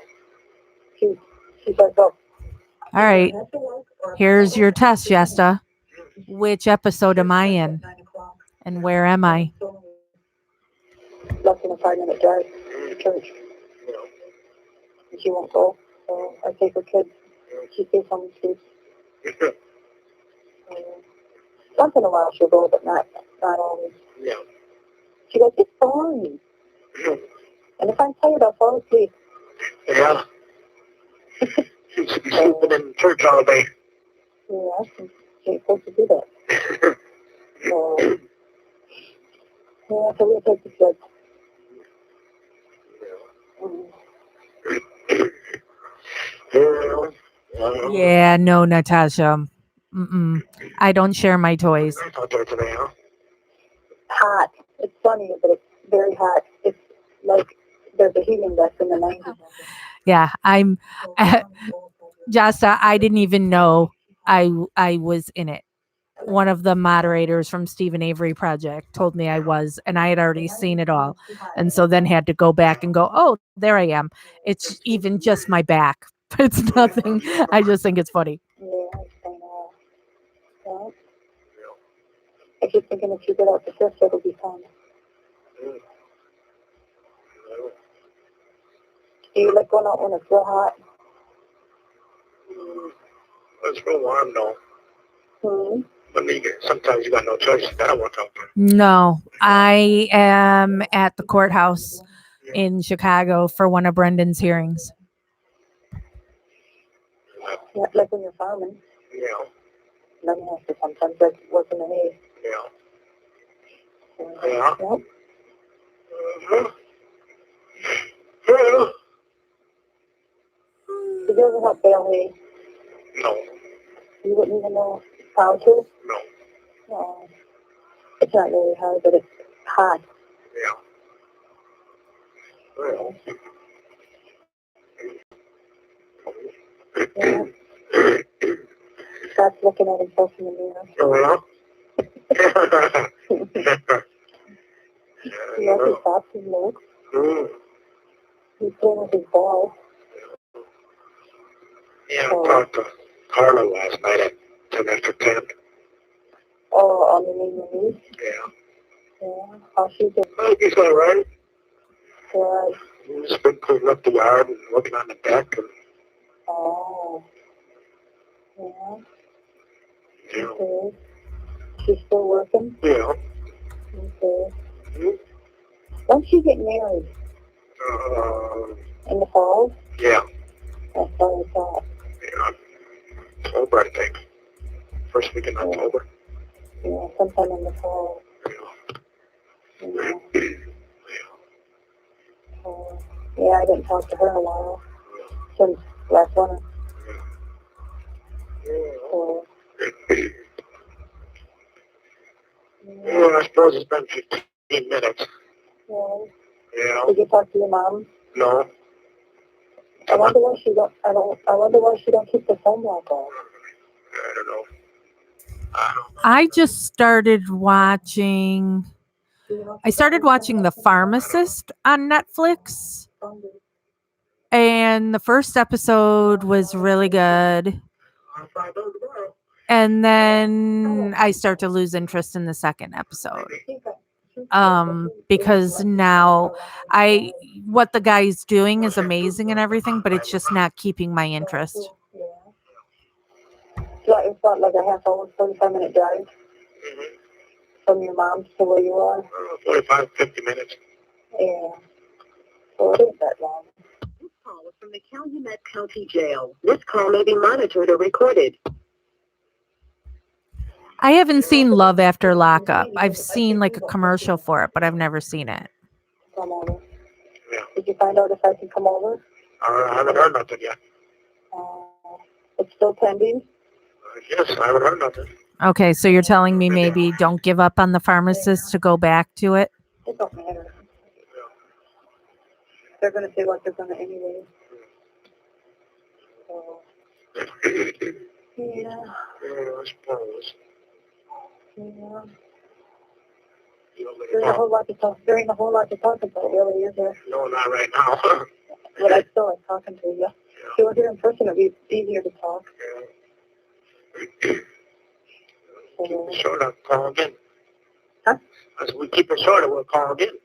She said, "Go." All right. Here's your test, Jesta. Which episode am I in? And where am I? Less than a 5-minute drive to church. And she won't go. So I take her kids. She stays home and sleeps. Once in a while she'll go, but not always. Yeah. She goes, it's fine. And if I'm tired, I'll fall asleep. Yeah. She should be sleeping in church all day. Yeah, she ain't supposed to do that. So, yeah, so we'll take the kids. Yeah, no, Natasha. Mm-mm. I don't share my toys. It's out there today, huh? Hot. It's sunny, but it's very hot. It's like there's a heating index in the 90s. Yeah, I'm Jasta, I didn't even know I was in it. One of the moderators from Stephen Avery Project told me I was, and I had already seen it all. And so then had to go back and go, oh, there I am. It's even just my back. It's nothing. I just think it's funny. Yeah, I know. Yeah. I keep thinking if you get out the fifth, it'll be fun. Do you like going out when it's real hot? It's real warm, though. Hmm. But sometimes you got no choice. You gotta work out there. No, I am at the courthouse in Chicago for one of Brendan's hearings. Yeah, like when you're farming. Yeah. Then you have to sometimes like work in the hay. Yeah. Yeah. Yeah. Yeah. Did you ever have bale hay? No. You wouldn't even know how to? No. No. It's not really hard, but it's hot. Yeah. Well. Yeah. Scott's looking at himself in the mirror. Oh, He also stops his legs. He's playing with his ball. Yeah, I talked to Carla last night at 10 after 10. Oh, on your knees? Yeah. Yeah. How's she doing? I think he's all right. Yeah. He's been cleaning up the yard and working on the deck. And, Oh. Yeah. yeah. Okay. She's still working? Yeah. Okay. When's she get married? In the fall? Yeah. That's all I thought. Yeah. October, I think. First week in October. Yeah, sometime in the fall. Yeah. Yeah. Yeah, I didn't talk to her in a while. Since last winter. So, Well, I suppose it's been 15 minutes. yeah. Yeah. Did you talk to your mom? No. I wonder why she don't. I wonder why she don't keep the phone lock on. I don't know. I just started watching. I started watching The Pharmacist on Netflix, and the first episode was really good. And then I start to lose interest in the second episode. Because now what the guy's doing is amazing and everything, but it's just not keeping my interest. Yeah, it's not like a half hour, 45-minute drive from your mom's to where you are. 45, 50 minutes. Yeah. So it ain't that long. This call is from the Calumet County Jail. This call may be monitored or recorded. I haven't seen Love After Lockup. I've seen like a commercial for it, but I've never seen it. Come over. Yeah. Did you find out if I can come over? I haven't heard nothing yet. It's still pending? Yes, I haven't heard nothing. Okay, so you're telling me maybe don't give up on The Pharmacist to go back to it? It don't matter. They're going to say what they're going to anyway. So, yeah. Yeah, I suppose. Yeah. There ain't a whole lot to talk. There ain't a whole lot to talk about, really, is there? No, not right now. But I still like talking to you. If you were here in person, it'd be easier to talk. Yeah. Keep it short, I'll call again. Huh? As we keep it short, we'll call again.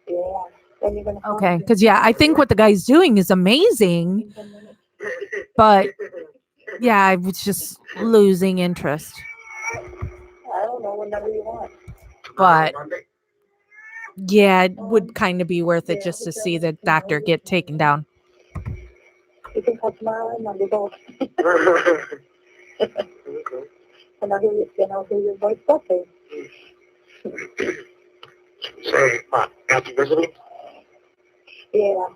Yeah. Then you're gonna Okay, because I think what the guy's doing is amazing, but yeah, I was just losing interest. I don't know, whenever you want. But Yeah, it would kind of be worth it just to see the doctor get taken down. You can call tomorrow and Monday both. Okay. And I'll hear your voice okay. Say, after visiting? Yeah.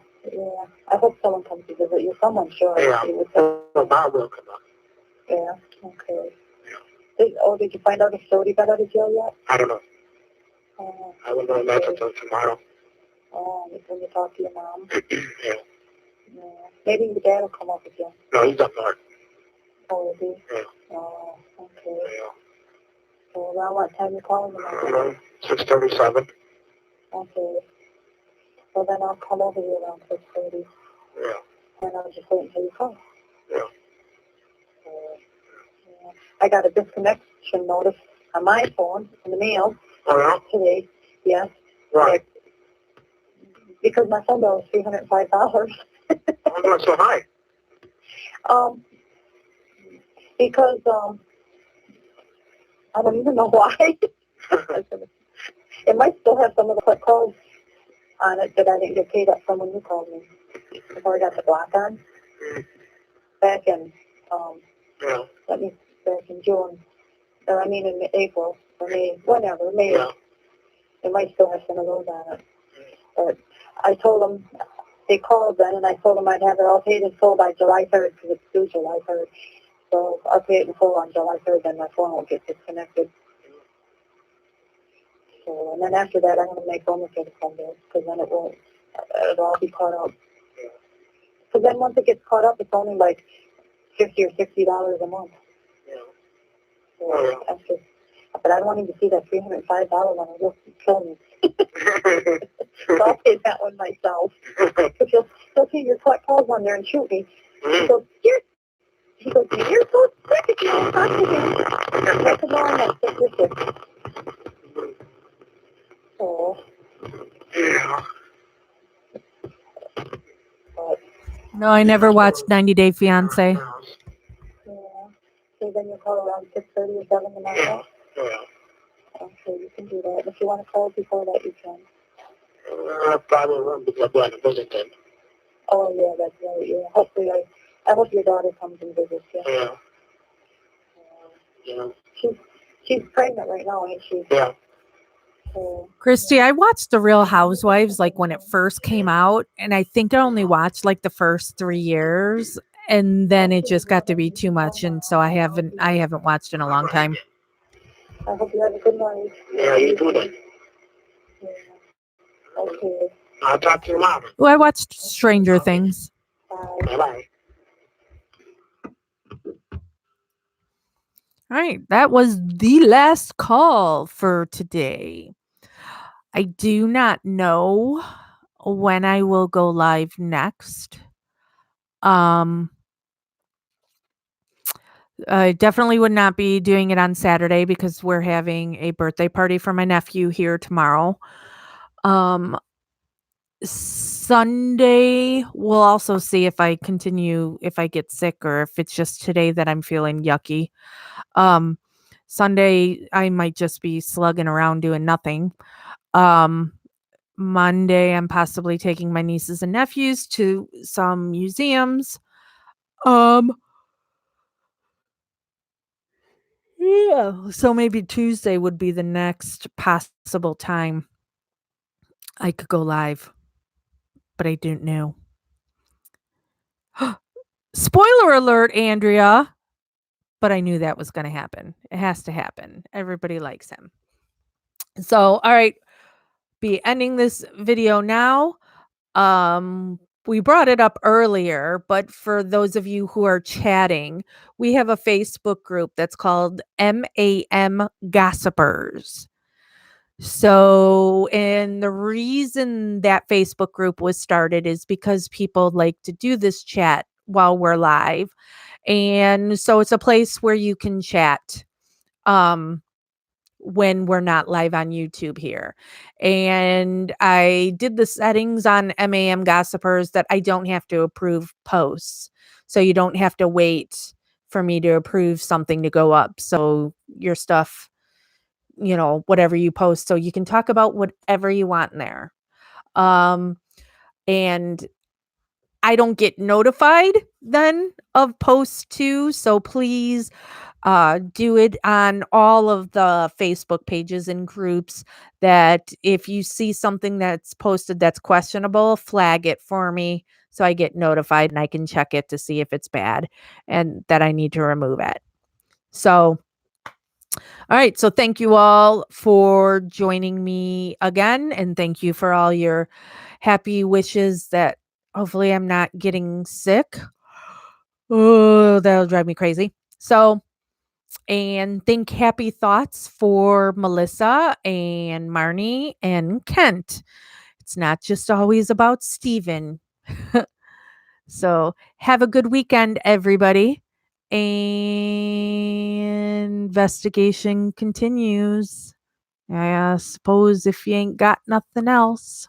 I hope someone comes to visit you. Someone sure. Yeah. Bob will come up. Yeah. Okay. Yeah. Did you find out if Jody got out of jail yet? I don't know. I will know that Okay. until tomorrow. When you talk to your mom. Yeah. Yeah. Maybe your dad will come up with you. No, he's up north. Oh, is he? Yeah. Oh, okay. Yeah. So around what time you calling them? 6:37. Okay. Well, then I'll come over here around 6:30. Yeah. And I'll just wait until you call. Yeah. Yeah. I got a disconnection notice on my phone in the mail today. Yes. Right. Because my phone bill is $305. Why not so high? Because I don't even know why. It might still have some of the quick calls on it that I didn't get paid up from when you called me. Before I got the block on. Back in Yeah. back in June. Or I mean in April or May, whatever, May. Yeah. It might still have some of those on it. But I told them, they called then, and I told them I'd have it all paid in full by July 3rd, because it's due July 3rd. So I'll pay it in full on July 3rd, then my phone won't get disconnected. So, and then after that, I'm going to make bonus for the phone bill, because then it'll all be caught up. Because then once it gets caught up, it's only like $50 or $60 a month. Yeah. So after, but I don't want him to see that $305 on it. He'll kill me. So I'll pay that one myself. Because he'll see your calls on there and shoot me. He goes, you're so sick if you don't talk to him. I said, no, I'm not sick. You're sick. Oh. Yeah. But, No, I never watched 90 Day Fiance. yeah. So then you call around 6:30 or 7 tomorrow? Yeah. Yeah. Okay, you can do that. If you want to call before that, you can. I probably won't because I'm going to visit them. Oh, yeah, that's right. Yeah. Hopefully, I hope your daughter comes and visits you. Yeah. Yeah. She's pregnant right now, ain't she? Yeah. Christy, I watched The Real Housewives like when it first came out, and I think I only watched like the first 3 years, and then it just got to be too much, and so I haven't watched in a long time. I hope you have a good night. Yeah, you too then. Yeah. Okay. I'll talk to your mom. Oh, I watched Stranger Things. Bye. Bye-bye. All right, that was the last call for today. I do not know when I will go live next. I definitely would not be doing it on Saturday because we're having a birthday party for my nephew here tomorrow. Sunday, we'll also see if I get sick or if it's just today that I'm feeling yucky. Sunday, I might just be slugging around doing nothing. Monday, I'm possibly taking my nieces and nephews to some museums. Yeah, so maybe Tuesday would be the next possible time I could go live, but I don't know. Spoiler alert, Andrea. But I knew that was going to happen. It has to happen. Everybody likes him. So, all right, be ending this video now. We brought it up earlier, but for those of you who are chatting, we have a Facebook group that's called MAM Gossipers. So, and the reason that Facebook group was started is because people like to do this chat while we're live. And so it's a place where you can chat when we're not live on YouTube here. And I did the settings on MAM Gossipers that I don't have to approve posts. So you don't have to wait for me to approve something to go up. So your stuff whatever you post. So you can talk about whatever you want in there. And I don't get notified then of posts too. So please do it on all of the Facebook pages and groups, that if you see something that's posted that's questionable, flag it for me so I get notified and I can check it to see if it's bad and that I need to remove it. So, all right. So thank you all for joining me again. And thank you for all your happy wishes that hopefully I'm not getting sick. Oh, that'll drive me crazy. So, and think happy thoughts for Melissa and Marnie and Kent. It's not just always about Stephen. So have a good weekend, everybody. And investigation continues. I suppose if you ain't got nothing else.